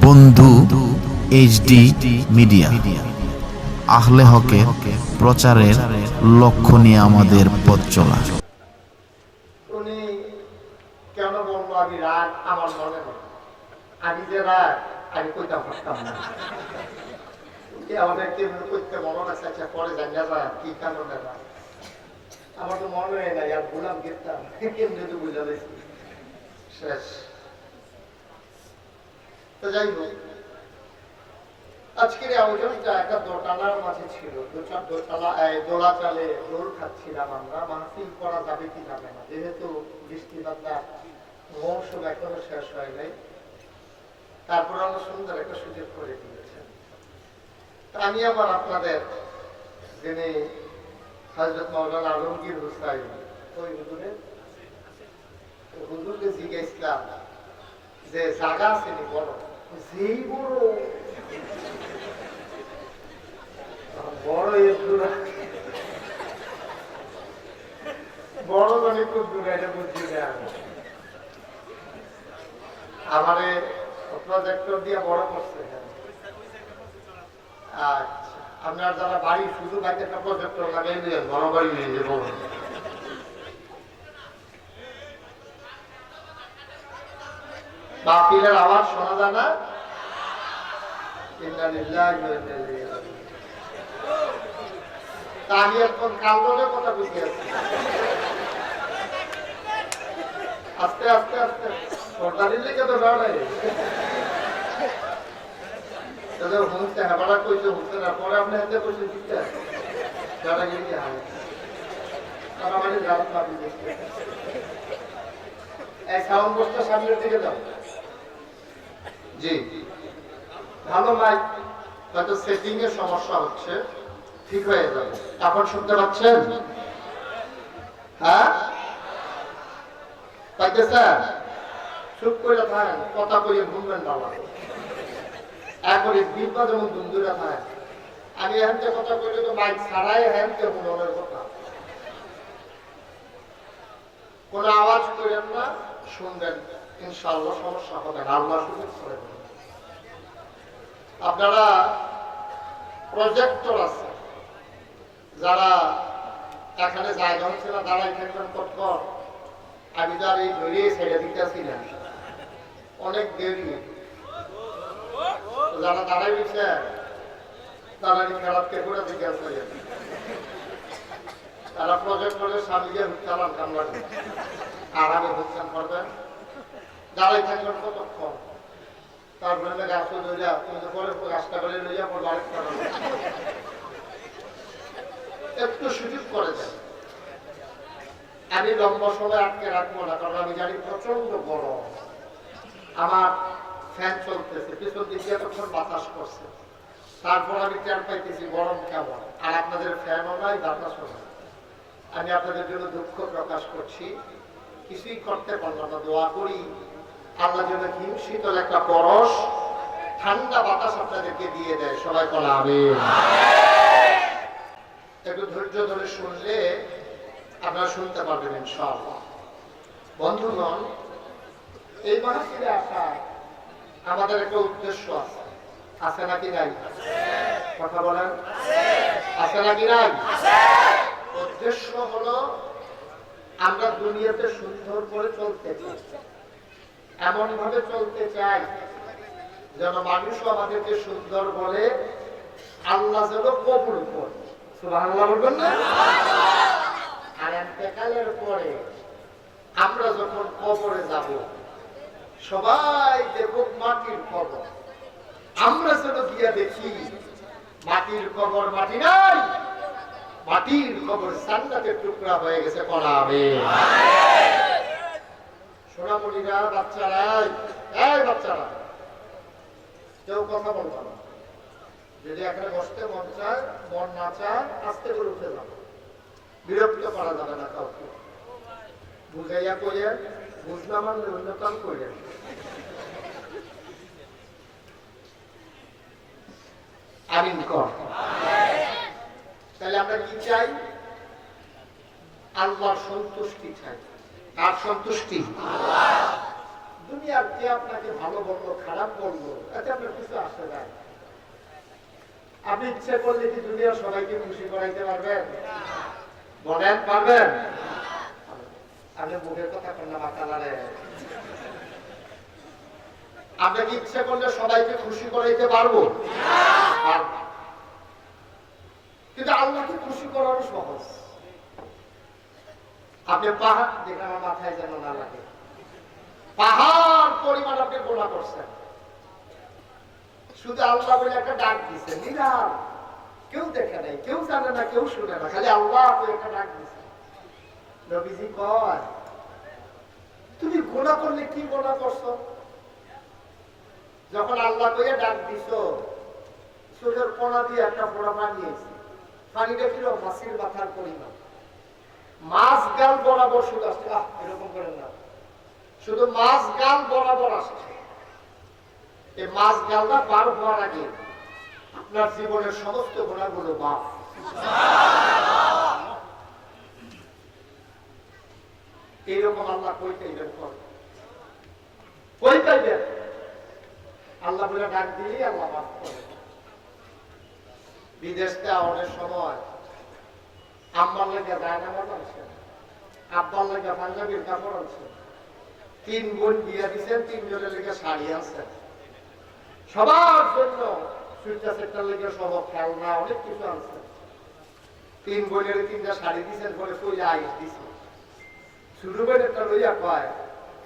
বন্ধু HD media আহলে হকের প্রচারের লক্ষ্য নিয়ে আমাদের পথ চলা। উনি কেন বলবো আমি রাগ আমার মনে হয় আমি যে রাগ আমি কইতে পারতাম না। আমাদের কেমন করতে মনে আছে আচ্ছা পরে জানা যায় কি কারণে রাগ আমার তো মনে হয় না আর ভুলাম গেতাম কেমনি তো বুঝা দিয়েছি শেষ। তো যাই হোক আজকের আয়োজনটা একটা দোটানার মাঝে ছিল, দোলা চালে দোল খাচ্ছিলাম আমরা। মাহফিল করা যাবে কি যাবে না, যেহেতু বৃষ্টি বাদলা মৌসুম এখনো শেষ হয় নাই, তারপর আমরা সুন্দর একটা সুযোগ করে দিয়েছেন। আমি আবার আপনাদের যিনি হযরত মাওলানা আলমগীর হুসাইন ওই হুজুরকে জিজ্ঞাসলাম যে জায়গা আছে নি বড়, যেই বড় বড় বড় মানে খুব দূরে, এটা বুঝছি না আমারে প্রজেক্টর দিয়ে বড় করছে। আচ্ছা আপনার যারা বাড়ি শুধু বাড়িতে একটা প্রজেক্টর লাগাই দিলেন বড় বাড়ি নিয়ে যে বড় মাহফিলের আওয়াজ শোনা যায় না। আমি এখন কালদলের কথা বুঝে আছি। আস্তে আস্তে আস্তে সরকারি লিখে তো বেড়াই হুঁচতে হেবাড়া কইছে হুঁচতে না পরে আপনি হাতে কইছে দিতে বেড়া গিয়ে হাই আমাদের রাত পাবি দেখতে এই সাউন্ড বক্সটা সামনের দিকে দাও। জি ভালো মাইক, হয়তো সেটিং এর সমস্যা হচ্ছে, ঠিক হয়ে যাবে। এখন শুনতে পাচ্ছেন? হ্যাঁ পাইতেছেন? চুপ করে থাকেন, কথা কইয়ে ঘুমবেন বাবা। একবারে বিপা যেমন বন্ধুরা থাকে, আমি এখানতে কথা কইলে তো মাইক ছাড়াই এখানতে মনের কথা, কোনো আওয়াজ করেন না, শুনবেন ইনশাআল্লাহ সমস্যা হবে না, আল্লাহ সুযোগ করে দেবেন। আপনারা প্রজেক্টর আছে যারা এখানে জায়গা হচ্ছে না দাঁড়াই থাকবেন কটকট, আমি তো আর এই ধরিয়ে ছেড়ে দিতেছি না, অনেক দেরি। যারা দাঁড়াই দিচ্ছে তারা খেলাপকে করে দিকে আসে, তারা প্রজেক্টরের সামনে চালান কামলা আর আমি হচ্ছেন করবেন দাঁড়াই থাকবেন কতক্ষণ, তারপরে গাছ লইয়া কিন্তু পরে গাছটা করে লইয়া পরে আরেকটা একটু সুযোগ করে দেন। আমি লম্বা সময় আটকে রাখবো না, কারণ আমি জানি প্রচন্ড গরম, আমার ফ্যান চলতেছে, পিছন দিকে এতক্ষণ বাতাস করছে, তারপর আমি টের পাইতেছি গরম কেমন, আর আপনাদের ফ্যানও নাই বাতাসও নাই। আমি আপনাদের জন্য দুঃখ প্রকাশ করছি, কিছুই করতে পারলাম না। দোয়া করি আল্লাহ যেন হিম শীতল একটা পরশ ঠান্ডা বাতাস আপনাদেরকে দিয়ে দেয়। সবাই বলা আমিন। একটু ধৈর্য ধরে শুনলে আপনারা শুনতে পারবেন ইনশাআল্লাহ। বন্ধুগণ, এই মাহফিলে আসা আমাদের একটা উদ্দেশ্য আছে, আছে নাকি নাই? কথা বলেন, আছে নাকি নাই? উদ্দেশ্য হলো আমরা দুনিয়াতে সুন্দর করে চলতে চাই, এমন ভাবে চলতে চাই যেন মানুষও আমাদেরকে সুন্দর বলে, আল্লাহ যেন কবুল করে। সুবহানাল্লাহ বলবেন না? আর ইন্তেকালের পরে আমরা যখন কবরে যাব, সবাই দেখুক মাটির কবর, আমরা যেন গিয়া দেখি মাটির কবর মাটি নাই, মাটির কবর জান্নাতের টুকরা হয়ে গেছে। পড়া আমিন। সোনামণিরা, বাচ্চারা, এই বাচ্চারা কেউ কথা বলবো না, যদি এখানে বসতে মন চায়, মন না চায় আস্তে করে উঠে যাবে, বিরক্ত করা যাবে না কাউকে। বুঝাইয়া কইয়া বুঝনা মানলে অন্যতম কইলেন। আমিন কর। তাহলে আমরা কি চাই? আল্লাহর সন্তুষ্টি চাই। কার সন্তুষ্টি? দুনিয়ার কে আপনাকে ভালো ভালো বললো খারাপ বললো, এতে আপনার কিছু আসে যায়। আপনি ইচ্ছে করলে কি দুনিয়ার সবাইকে খুশি করাইতে পারবেন? বলেন পারবেন? আপনি মুখের কথা করলে মাথা নাড়ে। আপনি কি ইচ্ছে করলে সবাইকে খুশি করাইতে পারবো? কিন্তু আল্লাহকে খুশি করানো সহজ। আপনি পাহাড় দেখে আমার মাথায় যেন না লাগে, পাহাড় পরিমাণ আপনি গোলা করছেন, শুধু আল্লাহ বলে একটা ডাক দিচ্ছে, নিরাল, কেউ দেখে নাই, কেউ জানে না, কেউ শুনে না, খালি আল্লাহ একটা ডাক দিচ্ছে। নবীজি কয়, তুমি গোনা করলে কি গোনা করছো? যখন আল্লাহ কইয়া ডাক দিছ, চোখের কোনা দিয়ে একটা ফোড়া পানি এসে, পানিটা ছিল মাছের মাথার পরিমাণ, মাছ গাল বরাবর শুধু আসছে। এরকম করেন না, শুধু মাছ গাল বরাবর আসছে। এই মাছ গালটা পার হওয়ার আগে আপনার জীবনের সমস্ত গুণাগুলো মাফ। এইরকম আল্লাহ কই পাইবেন? কই পাইবেন? আল্লাহ বলে ডাক দিলেই আল্লাহ মাফ করে। বিদেশে অনেক সময় আম্মার লেগে যায় না আনছেন, আব্বার লেগে পাঞ্জাবির কাপড় আনছেন, 3 বোন বিয়ে দিচ্ছেন, 3 জনের লেগে শাড়ি আনছেন, সবার জন্য সুইটা সেটার লেগে সহ খেলনা অনেক কিছু আনছেন। 3 বোনের 3টা শাড়ি দিচ্ছেন, বলে কইলে আইস দিচ্ছেন। ছোট বোন একটা লইয়া কয়,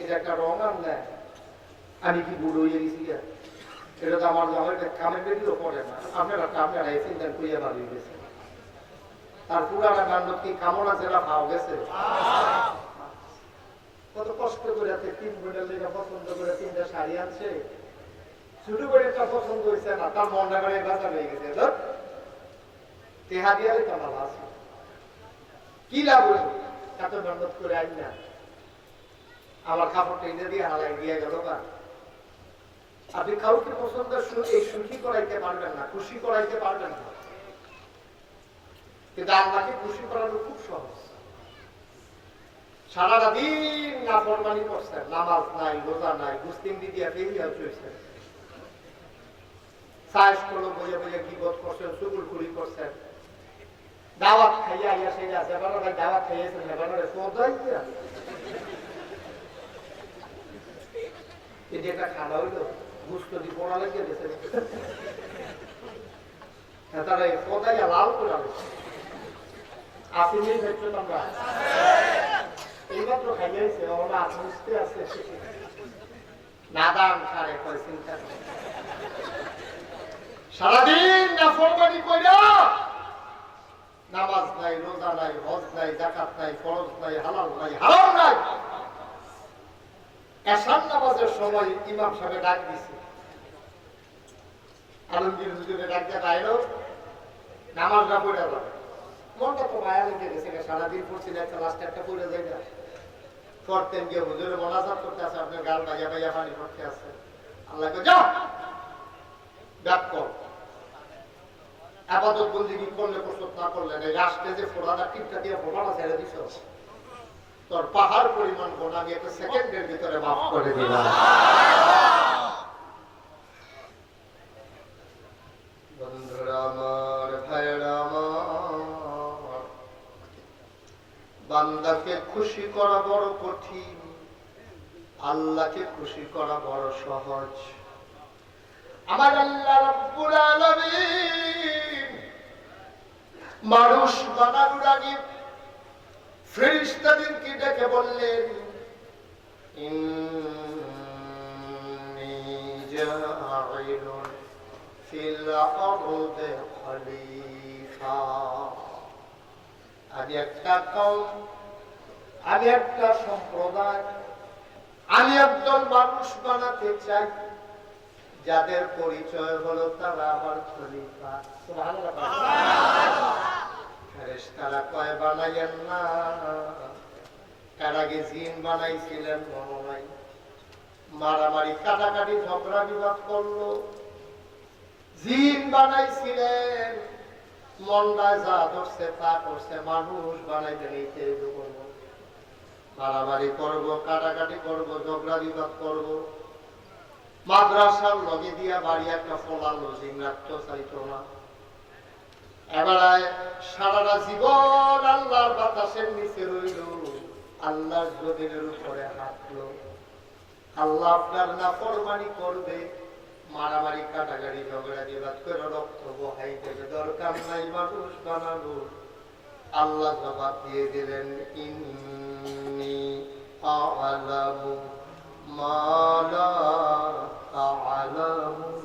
এটা একটা রং আনলে আমি কি বুড়ো হয়ে গেছি? এটা তো আমার কামের বেরিয়েও পড়ে না, আপনারা এই চিন্তা কইয়া ভালো গেছে। তার পুরানা বান্ধব কি কামনা জেলা পাওয়া গেছে? কত কষ্ট করে 3 বোনের লেগে পছন্দ করে 3টা শাড়ি আনছে, ছোট বোনেরটা পছন্দ হয়েছে না, তার মনটা করে বাজার হয়ে গেছে। তেহা দিয়ে কামাল আছে, কি লাভ হইল? এত মেহনত করে আইন না, আমার কাপড়টা এনে দিয়ে হালাই দিয়ে গেল না। আপনি কাউকে পছন্দ এই সুখী করাইতে পারবেন না, খুশি করাইতে পারবেন না, কিন্তু আল্লাহকে খুশি করানো খুব সহজ। সারাটা দিন নাফরমানি করছেন, নামাজ নাই, রোজা নাই, গুস্তিন্দি দিয়ে ফেরিয়া চলছেন, সাইজ করলো বইয়ে বইয়ে গীবত করছেন, চুগুলখুরি করছেন, দাওয়াত খাইয়া আইয়া সেই আছে, ভাই দাওয়াত খাইয়েছেন, হেবানোরে সোদাই দিয়া এটা খানা হইলো, গুস্ত দিয়ে পড়া লেগে গেছে, তারা সোদাইয়া লাল করে আনছে। আসেনি দেখছেন আমরা, এইমাত্র খাইয়াছে, ওরা আসতে আছে, নাদান সারে কয় চিন্তা, সারাদিন নাফরমানি কইরা, নামাজ নাই, রোজা নাই, হজ নাই, যাকাত নাই, ফরজ নাই, হালাল নাই, হারাম নাই। এশার নামাজের সময় ইমাম সাহেব ডাক দিছে, আলমগীর হুজুরে ডাক দিয়ে বাইরো নামাজটা পড়ে যাবে। মনটা তো মায়া লেগে গেছে, সারাদিন পড়ছি না, একটা লাস্টে একটা পড়ে যায় না, পড়তেন গিয়ে হুজুরে মোনাজাত করতে আছে, আপনার গাল বাইয়া বাইয়া পানি পড়তে আছে। আল্লাহকে যাও ডাক কর, আবাদত বন্দেগী করলে প্রস্তুত না করলে এই রাষ্ট্রে যে ফোড়াটা টিপটা দিয়ে ফোড়াটা ছেড়ে দিছ, তোর পাহাড় পরিমাণ গুণ আমি একটা সেকেন্ডের ভিতরে মাফ করে দিলাম। বন্ধুরা আমার, ভাইরা আমার, বান্দাকে খুশি করা বড় কঠিন, আল্লাহকে খুশি করা বড় সহজ। আমার আল্লাহ রাব্বুল আলামিন মানুষ বানানোর আগে ফেরেশতাদেরকে ডেকে বললেন, ইন্নী জাইলুন ফিল আরদি খলিফা। আমি একটা কওম, আমি একটা সম্প্রদায়, আমি একদল মানুষ বানাতে চাই যাদের পরিচয় হলো তারা আমার খলিফা। সুবহানাল্লাহ। ফেরেশতারা কয় বানাইয়েন না, এর আগে জিন বানাইছিলেন, মনে নাই, মারামারি কাটাকাটি ঝগড়া বিবাদ করলো, জিন বানাইছিলেন, মন্ডায় যা ধরছে তা করছে, মানুষ বানাইতে নিতে করবো, মারামারি করবো, কাটাকাটি করবো, ঝগড়া বিবাদ করবো। মাদ্রাসার লগে দিয়া বাড়ি একটা ফলার লজিং রাখতে চাইতো না। এবারে সারাটা জীবন আল্লাহর বাতাসের নিচে রইল, আল্লাহর জমিনের উপরে হাঁটলো। আল্লাহ আপনার নাফরমানি করবে, মারামারি কাটাকাটি ঝগড়া বিবাদ করে রক্ত বহাই দেবে, দরকার নাই মানুষ বানানোর। আল্লাহ জবাব দিয়ে দিলেন, ইন্নী আ'লামু মা লা তা'লামুন।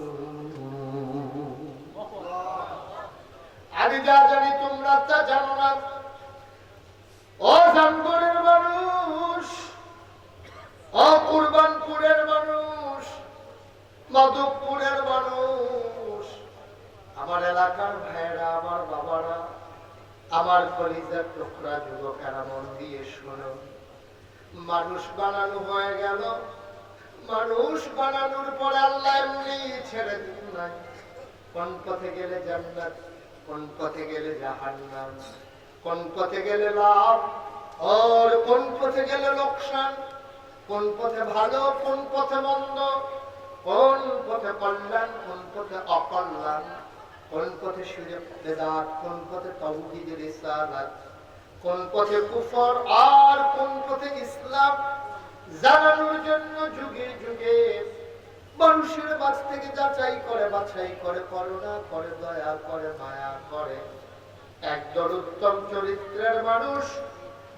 আমি যা জানি তোমরা তা জানো না। ও জামগড়ের মানুষ, ও কুরবানপুরের মানুষ, মাধবপুরের মানুষ, আমার এলাকার ভাইয়েরা, আমার বাবারা, আমার কলিজার টুকরা যুবকেরা, মন দিয়ে শোনো। মানুষ বানানো হয়ে গেল, মানুষ বানানোর পরে আল্লাহ এমনি ছেড়ে দিন নাই। কোন পথে গেলে জান্নাত, কোন পথে গেলে জাহান্নাম, কোন পথে গেলে লাভ আর কোন পথে গেলে লোকসান, কোন পথে ভালো কোন পথে মন্দ, কোন পথে কল্যাণ কোন পথে অকল্যাণ, কোন পথে শিরক বিদআত, কোন পথে তাওহীদ রিসালাত, কোন পথে কুফর আর কোন পথে ইসলাম, জানানোর জন্য যুগে যুগে মানুষের মাঝ থেকে যাচাই করে বাছাই করে, করুণা করে, দয়া করে, মায়া করে একদল উত্তম চরিত্রের মানুষ,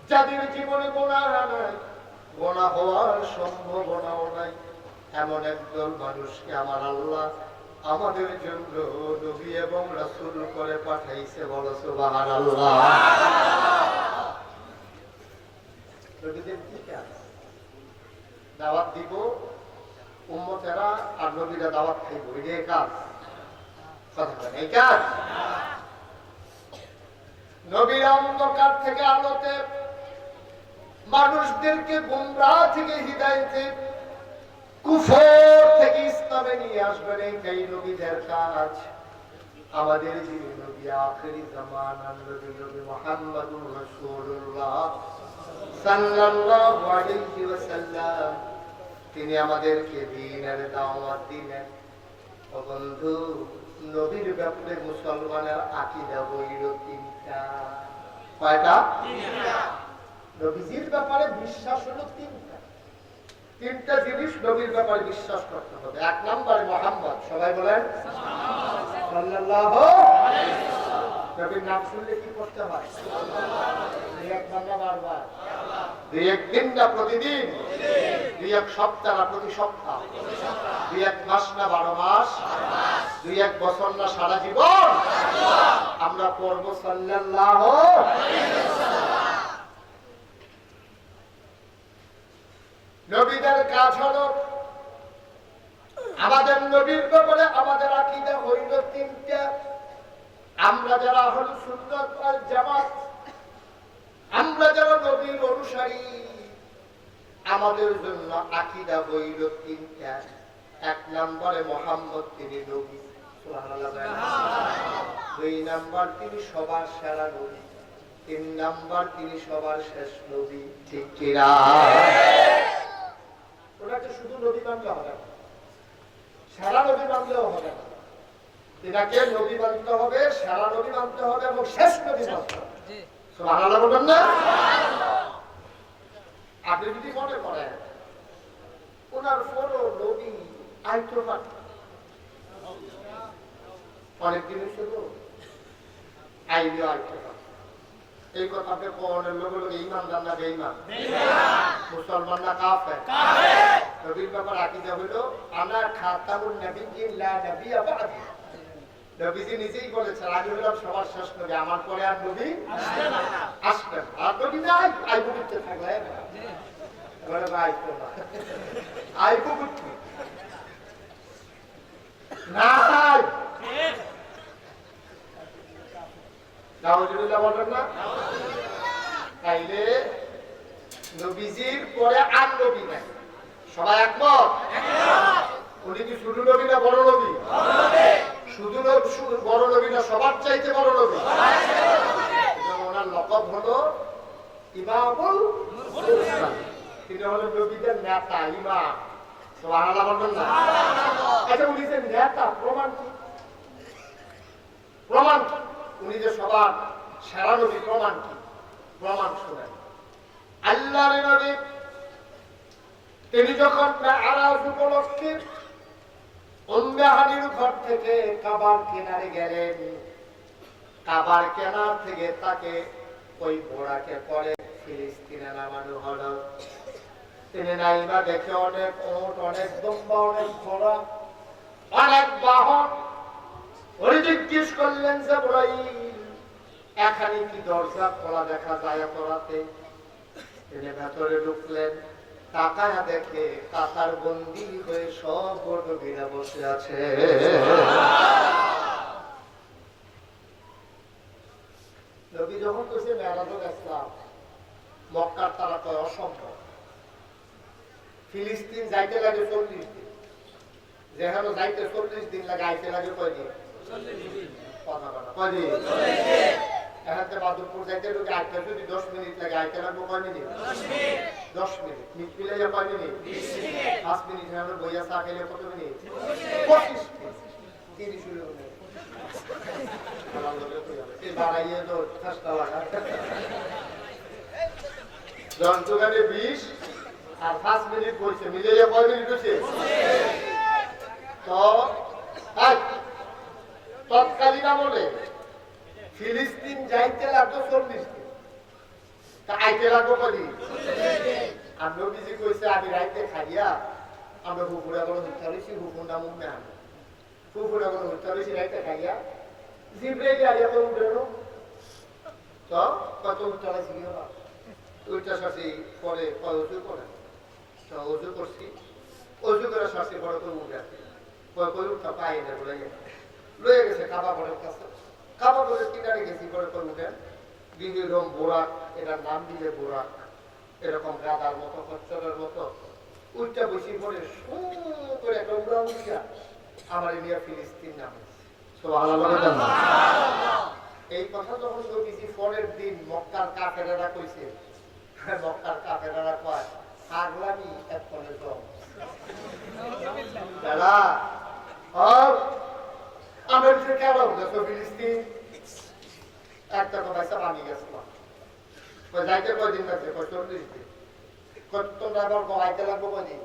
যাদের জীবনে গুনাহ নাই, গুনাহ হওয়ার সম্ভাবনাও নাই, এমন একদল মানুষকে আমার আল্লাহ আমাদের জন্য নবী এবং রাসূল করে পাঠাইছে। বলো সুবহানাল্লাহ। নবীদের কি কাজ? দাওয়াত দিব, উম্মতেরা আর নবীরা দাওয়াত খাইব, এই কাজ। কথা বলেন, এই কাজ। নবীরা অন্ধকার থেকে আলোতে, মানুষদেরকে গুমরাহ থেকে হিদায়াতে, কুফর থেকে ইসলামে নিয়ে আসবেন, এইটাই নবীদের কাজ। আমাদের যিনি নবী আখিরি জামানার নবী, নবী মুহাম্মদুর রাসূলুল্লাহ সাল্লাল্লাহু আলাইহি ওয়াসাল্লাম, তিনি আমাদেরকে দ্বীনের দাওয়াত দিলেন। ও বন্ধু, নবীর ব্যাপারে মুসলমানের আকীদা হইল তিনটা। কয়টা? তিনটা। নবীজির ব্যাপারে বিশ্বাস হলো তিনটা। তিনটা জিনিস নবীর ব্যাপারে বিশ্বাস করতে হবে। এক নম্বরে মুহাম্মদ, সবাই বলেন সাল্লাল্লাহু আলাইহি ওয়াসাল্লাম। নবীর নাম শুনলে কি করতে হয়? দুই এক বাংলা বারবার, দুই এক দিন না প্রতিদিন, দুই এক সপ্তাহ না প্রতি সপ্তাহ, দুই এক মাস না 12 মাস, দুই এক বছর না সারা জীবন আমরা পড়ব সাল্লাল্লাহু আলাইহি ওয়াসাল্লাম। নবীদের কাজ হলো, আমাদের নবীর ব্যাপারে আমাদের আকীদা হইল তিনটা। আমরা যারা আহলুস সুন্নাত ওয়াল জামাত, আমরা যারা নবীর অনুসারী, আমাদের জন্য আকীদা হইল তিনটা। এক নম্বরে মুহাম্মদ তিনি নবী, সুবহানাল্লাহ। দুই নম্বর তিনি সবার সেরা নবী, তিন নম্বর তিনি সবার শেষ নবী। ঠিক কি না? ওনাকে শুধু নবী মানলে হবে না, সেরা নবী মানলেও হবে না। তিনাকে নবী মানতে হবে, সেরা নবী মানতে হবে এবং শেষ নবী মানতে হবে। সুবহানাল্লাহ বলবেন না? আপনি যদি মনে করেন ওনার ফলো নবী আইতো না, অনেক জিনিস শুধু আইলে আইতো না, এই কথা আপনি কোরআনের লোক লোক ঈমানদার না বেঈমান? মুসলমান না কাফের? নবীর ব্যাপারে আকীদা হলো আনা খাতামুন নবিয়্যিন লা নবিয়্যা বা'দি। নবীজি নিজেই বলেছেন, আমি হলাম সবার শেষ নবী, আমার পরে আর নবী আসবে না। আসবে না, আর নবী নাই, আইবো করতে থাকলে এবারে ভাই তো না, আইবো করতে না নাই। নাউজুবিল্লাহ বলেন না? তাইলে নবীজির পরে আর নবী নাই, সবাই একমত? উনি কি শুধু নবী না বড় নবী? শুধু বড় নবী না সবার চাইতে বড় নবী? ওনার লকব হলো ইমামুল মুরসালিন। তিনি হলেন নবীদের নেতা, ইমাম। সুবহানাল্লাহ বলবেন না? আচ্ছা উনি যে নেতা প্রমাণ কি? প্রমাণ কি? উনি যে সবার সেরা নবী প্রমাণ কি? প্রমাণ শুনেন। আল্লাহর নবী তিনি যখন মেরাজ উপলক্ষে উম্মে হানির ঘর থেকে কাবার কিনারে গেলেন, কাবার কিনার থেকে তাকে ওই ঘোড়াকে পরে ফিলিস্তিনে নামানো হলো। তিনি নাইবা দেখে অনেক উট, অনেক দুম্বা, অনেক ঘোড়া, অনেক বাহন। উনি জিজ্ঞেস করলেন জিবরাইল, এখানে কি দরজা খোলা দেখা যায় তোরাতে? তিনি ভেতরে ঢুকলেন, তাকায়া দেখে কাতার বন্দী হয়ে সব নবীরা বসে আছে। নবী যখন কইছে মেরাজে গেছিলাম, মক্কার তারা কয় অসম্ভব। ফিলিস্তিন যাইতে লাগে 40 দিন, যেখানে যাইতে 40 দিন লাগে, আইতে লাগে কয়দিন? 40 দিন। কথা বলা কয়দিন? 40 দিন। এখানে বাদুরপুর যাইতে লোকে আইতে যদি 10 মিনিট লাগে, আইতে লাগবে কয় মিনিট? 10 মিনিট। 10 মিনিট মিট মিলাইয়া কয় মিনিট? 20 মিনিট। 5 মিনিট আমরা বইয়া চা খেলে কত মিনিট? 25 মিনিট। 30 মিনিট। এই বাড়াইয়া তো চেষ্টা লাগা। 10 দোকানে 20 আর 5 মিনিট বইছে, মিলাইয়া কয় মিনিট হইছে? তো তৎকালীন আমলে ফিলিস্তিন যাইতে লাগতো 40 দিন, তা আইতে লাগবো কদিন? আর নবীজি কইছে আমি রাইতে খাইয়া আমরা হুকুরা করে হত্যা হয়েছি, হুকুর নাম উঠবে আমি হুকুরা করে হত্যা হয়েছি রাইতে খাইয়া জিব্রাইল আইয়া তো উঠেনো। তো কত উঠতে হয়েছি কি হলো? উঠটা শাসি পরে অজু করে, তো অজু করছি, অজু করে শাসি বড় করে উঠে কই উঠটা পাই না বলে লয়ে গেছে কাবাগরের কাছে। কাবাগরের কিনারে গেছি করে করে উঠেন, বিভিন্ন বোরাক, এটার নাম দিলে বোরাক, এরকম গাদার মতো কচ্ছরের মতো উঠটা বসি পরে করে একটা উড়া উঠিয়া আমার নিয়ে ফিলিস্তিন নামে। এই কথা যখন নবীজি পরের দিন মক্কার কাফেরেরা কইছে, মক্কার কাফেরেরা কয় পাগলামি এক ফলে জম দাদা আমরা কেন উঠেছো ফিলিস্তিন? একটা কথা আমি গেছিলাম, যাইতে কয়দিন লাগছে? 40 দিন। তোমরা আবার আইতে লাগবো কয়দিন?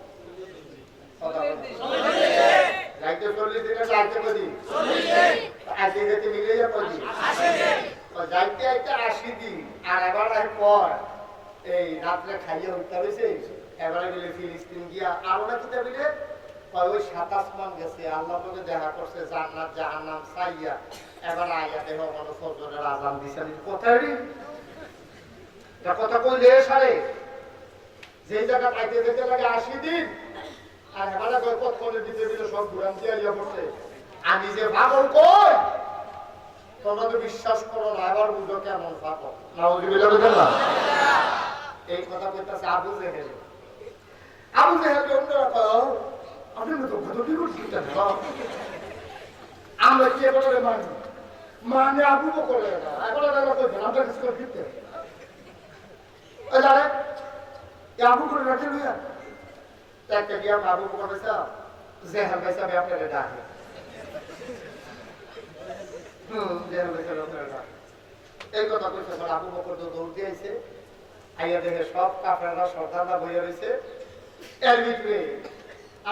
যাইতে 40 দিনে যাইতে কয়দিন? আইতে যেতে মিলে যা কয়দিন? যাইতে আইতে 80 দিন। আর এবার পর এই রাত্রে খাইয়া উঠতে হয়েছে, এবারে গেলে ফিলিস্তিন গিয়া আরো না কিতা মিলে ওই 7 আসমান গেছে, আল্লাহ লোকে দেখা করছে, জান্নাত জাহান্নাম চাইয়া এবার আইয়া দেহ মানে ফজরের আযান দিছেন। কোথায় কথা কইলে সারে যে জায়গা পাইতে যেতে লাগে 80 দিন, আর এবারে কত করে দিতে দিলে সব ঘুরান দিয়ে আইয়া পড়ছে। আমি যে পাগল কই তোমরা তো বিশ্বাস করো না, এবার বুঝো কেমন পাগল। নাউজুবিল্লাহ বলেন না? এই কথা কইতাছে আবু জেহেল। আবু জেহেল অন্যরা কয় আপনি তো কত কি করছেন? আমরা কি এবারে মানি মানে আবু বকর না, এবারে আমরা কইছেন আমরা কিছু করে দিতে ওই জানে আবু করে রাখে লইয়া একটা গিয়া আবু বকর বেসা জেহেল বেসা বে আপনারে ডাকে জেহেল বেসা আপনারে ডাকে। এই কথা কইছে আবু বকর তো দৌড় দিয়ে আইছে, আইয়া দেখে সব কাফেররা সর্দাররা বইয়া রইছে, এর ভিতরে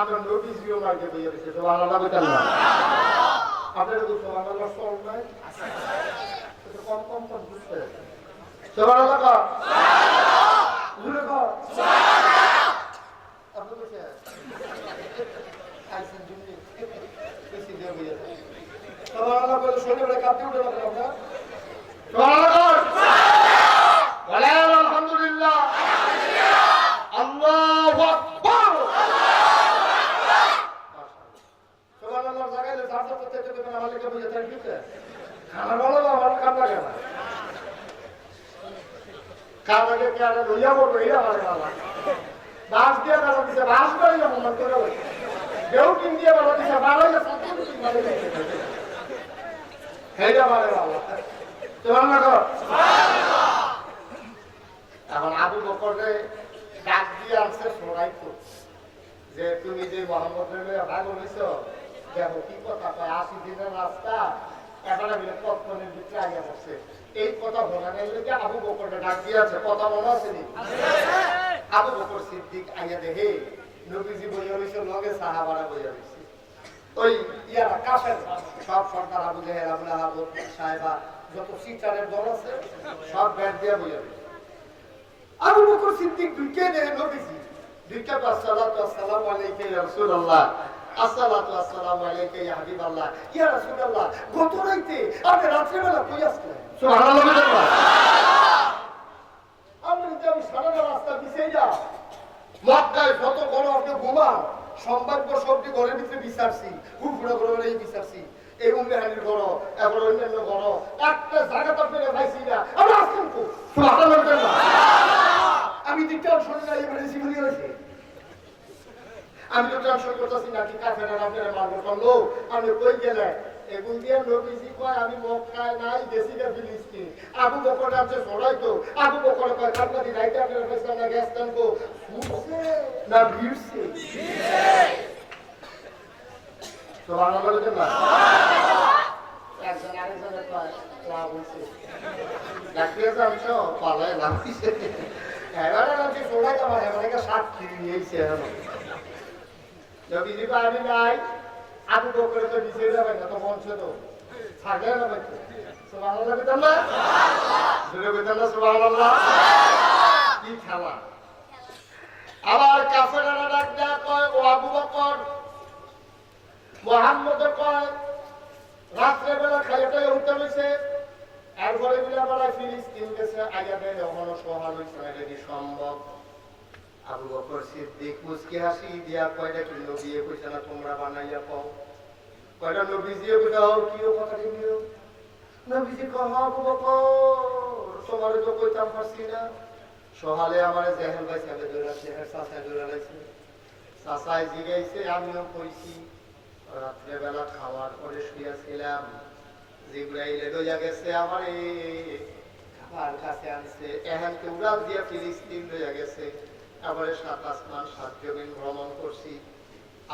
আমরা নবীজিও মার্কে বইয়া রইছে। সুবহানাল্লাহ বলেন না? আপনারা তো সুবহানাল্লাহ সল নাই তো কম কম কম বুঝতে সুবহানাল্লাহ কা জুরে কা সুবহানাল্লাহ আপনি বলছেন আইসেন জুনি বেশি দিয়ে বইয়া সুবহানাল্লাহ বলে শুনে বলে কাঁপতে উঠে না আপনারা সুবহানাল্লাহ ওয়ালা আলহামদুলিল্লাহ আল্লাহু আকবার সুবহানাল্লাহ জায়গায় সাথে করতে করতে আমাদেরকে বুঝে থাকি তো খানা বলো না আমার কাম লাগে না কাম লাগে কি আর লইয়া বলবো এটা ভালো না বাস দিয়ে ভালো দিছে বাস করে মন করে ওই দেউ কিন দিয়ে ভালো দিছে ভালো না সাথে ভালো দিছে হেডা ভালো আল্লাহ সুবহানাল্লাহ সুবহানাল্লাহ। এখন আবু বকরে ডাক দিয়ে আনছে সরাই তো যে তুমি যে মোহাম্মদের লইয়া ভালো হইছো, দেখো কি কথা কয়, 80 দিনের রাস্তা এখন আমি পথনের ভিতরে আগে বসছে। এই কথা ভোগানের লোকে আবু বকরকে ডাক দিয়েছে, কথা মনে আছে নি? আবু বকর সিদ্দিক আইয়া দেখে নবীজি বইয়া রয়েছে, লগে সাহাবারা বইয়া রয়েছে। ওই ইয়ারা কাফের সব সরকার, আবু জাহেল, আবু লাহাব, সাহেবা, যত সিটারের দল আছে সব ব্যাট দিয়ে বইয়া রয়েছে। আবু বকর সিদ্দিক ঢুকে দেখে নবীজি দুইটা, আসসালাতু আসসালামু আলাইকা ইয়া রাসূলুল্লাহ, আসসালাতু আসসালামু আলাইকা ইয়া হাবিবাল্লাহ, ইয়া রাসূলুল্লাহ, গত রাতে আপনি রাত্রে বেলা কই আসলেন? সুবহানাল্লাহ। আমি সারা রাস্তা পিছিয়ে যা মক্কায় কত বড় আপনি ঘুমান, সম্ভাব্য সবটি ঘরের ভিতরে বিচারছি, ফুরফুরা ঘরে বিচারছি, এই উম্মেহানির ঘর, এবার অন্যান্য ঘর, একটা জায়গা তো আপনারা পাইছি না। আমরা আসলাম তো সুবহানাল্লাহ। আমি তো টেনশন নাই, এবারে জীবনী হয়েছে। আমি তো টেনশন করতেছি নাকি কাফেরা আপনারা মারবো করলো, আমি কই গেলে এগুন দিয়ে নবীজি কয় আমি মক্কায় নাই, গেছি না ফিলিস্তিন। আবু বকর আছে সরাইতো, আবু বকর কয় কালকে রাইতে আপনারা ফেসা না গেছেন গো, ফুটছে না ভিড়ছে? সুবহানাল্লাহ। না একজন আরেকজনের কয় লাভ হইছে, ডাকিয়ে যাচ্ছো পালায় লাভ হইছে। এবারে আমি সরাইতে আমার এবারে সাক্ষী নিয়েছে। নবীজি কয় আমি নাই, আবু বকর তো নিচে যাবে না, তো বলছে তো থাকলে না ভাই। সুবহানাল্লাহ বিদাল্লাহ, জোরে বিদাল্লাহ, সুবহানাল্লাহ। কি খেলা! আবার কাফেররা ডাক দেয়া কয়, ও আবু বকর, মুহাম্মদ কয় রাত্রে বেলা খাইতে উঠতে হইছে, এরপরে বিলা বেলা ফিলিস্তিন গেছে, আইয়া দেয় এখনো সহাল হইছে না, এটা কি সম্ভব? আবু বকর সিদ্দিক মুস্কি হাসি দিয়া কয়টা কি নবী কইছে না তোমরা বানাইয়া পাও, কয়টা নবীজিও কইতাও কিও কথা দিও। নবীজি কহ আবু বকর তোমার তো কইতাম পারছি না, সহালে আমারে জেহেল ভাই সাহেব ধরে শেহের চাচা ধরে লাইছে, চাচাই জিগাইছে, আমিও কইছি। রাত্রে বেলা খাওয়ার পরে শুয়েছিলাম, জিব্রাইল লইয়া গেছে আমারে খাবার কাছে আনছে, এখানকে উড়াল দিয়া ফিলিস্তিন লইয়া গেছে, আবারে 7 আসমান 7 জমিন ভ্রমণ করছি।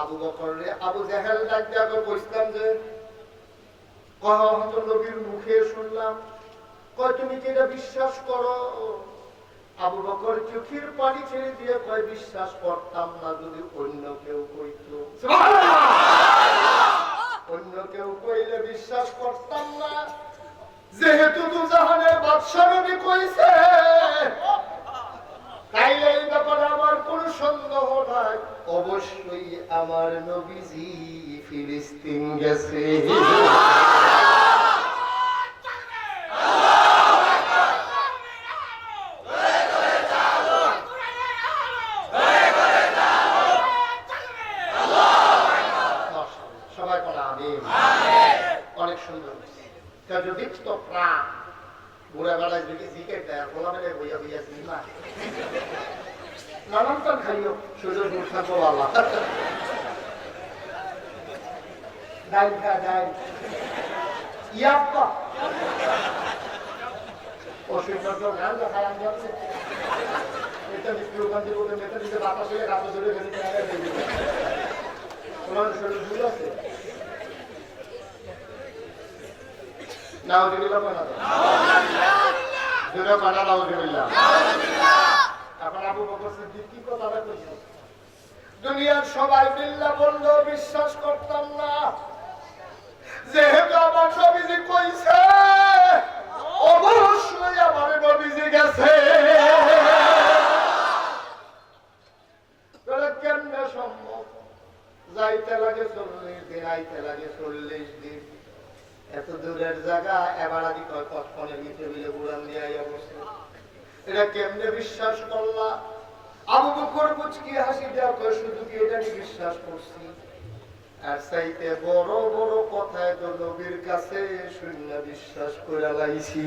আবু বকর রে আবু জাহেল ডাক দিয়া কইছিলাম যে কহ হযরত নবীর মুখে শুনলাম, কয় তুমি কি এটা বিশ্বাস করো? আবু বকর চোখের পানি ছেড়ে দিয়ে কয় বিশ্বাস করতাম না যদি অন্য কেউ কইতো। সুবহানাল্লাহ। অন্য কেউ কইলে বিশ্বাস করতাম না, যেহেতু দুজাহানের বাদশা নবী কইছে তাইলে এই ব্যাপারে আমার কোনো সন্দেহ নাই, অবশ্যই আমার নবীজি ফিলিস্তিন গেছে। সবাই বলা আমিন। অনেক সুন্দর যদি তো প্রাণ বুড়া বেলায় যদি জিকে দেয় বলা বেলে বইয়া বইয়া সিনেমা নানান টান খাইও সুযোগ থাকবো আল্লাহ। ডাইল খা ডাইল ইয়াপ্পা অসুবিধা গান দেখায় আমি যাচ্ছে এটা বিক্রিওখান বলে মেটা দিতে বাতাস হয়ে রাতে ধরে ফেলে তোমার শরীর ভুল আছে নাউজুবিল্লাহ বলা দাও, জোরে বলা নাউজুবিল্লাহ। এখন আবু বকর সিদ্দিক কি কথা কইছে, দুনিয়ার সবাই বিল্লাহ বললেও বিশ্বাস করতাম না, যেহেতু আমার নবীজি কইছে অবশ্যই আমার নবীজি গেছে। কেমনে সম্ভব? যাইতে লাগে 40 দিন, আইতে লাগে 40 দিন, এত দূরের জায়গা এবার আদি কতক্ষণের ভিতরে মিলে বুড়ান দিয়ে আইয়া বসে, এটা কেমনে বিশ্বাস করলা? আবু বকর মুচকি হাসি দেওয়া কয় শুধু কি এটা বিশ্বাস করছি, আর চাইতে বড় বড় কথায় তো নবীর কাছে শূন্য বিশ্বাস করে লাইছি।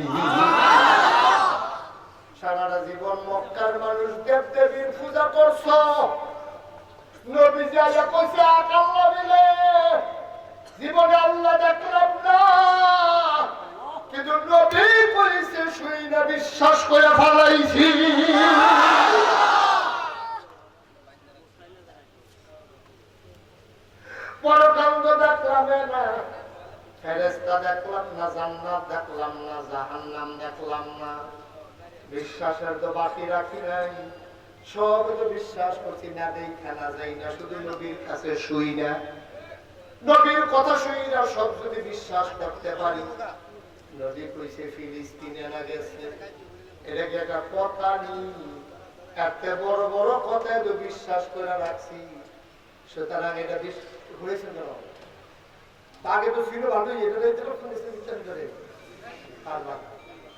সারাটা জীবন মক্কার মানুষ দেব দেবীর পূজা করছ, নবীজি আইয়া কইছে আল্লাহ মিলে জীবনে আল্লাহ দেখলাম না, কিন্তু নবী কইছে শুই না বিশ্বাস করে ফেলাইছি। পরকাল তো দেখলাম না, ফেরেশতা দেখলাম না, জান্নাত দেখলাম না, জাহান্নাম দেখলাম না, বিশ্বাসের তো বাকি রাখি নাই। সব তো বিশ্বাস করছি না, দেখা না যাই না, শুধু নবীর কাছে শুই না, নবীর কথা শুই না, সব যদি বিশ্বাস করতে পারি। নবী কইছে ফিলিস্তিনে না গেছে, এটা কি একটা কথা নেই? এত বড় বড় কথা তো বিশ্বাস করে রাখছি, সুতরাং এটা হয়েছে কেন? আগে তো ছিল ভালোই, এটা বিচার করে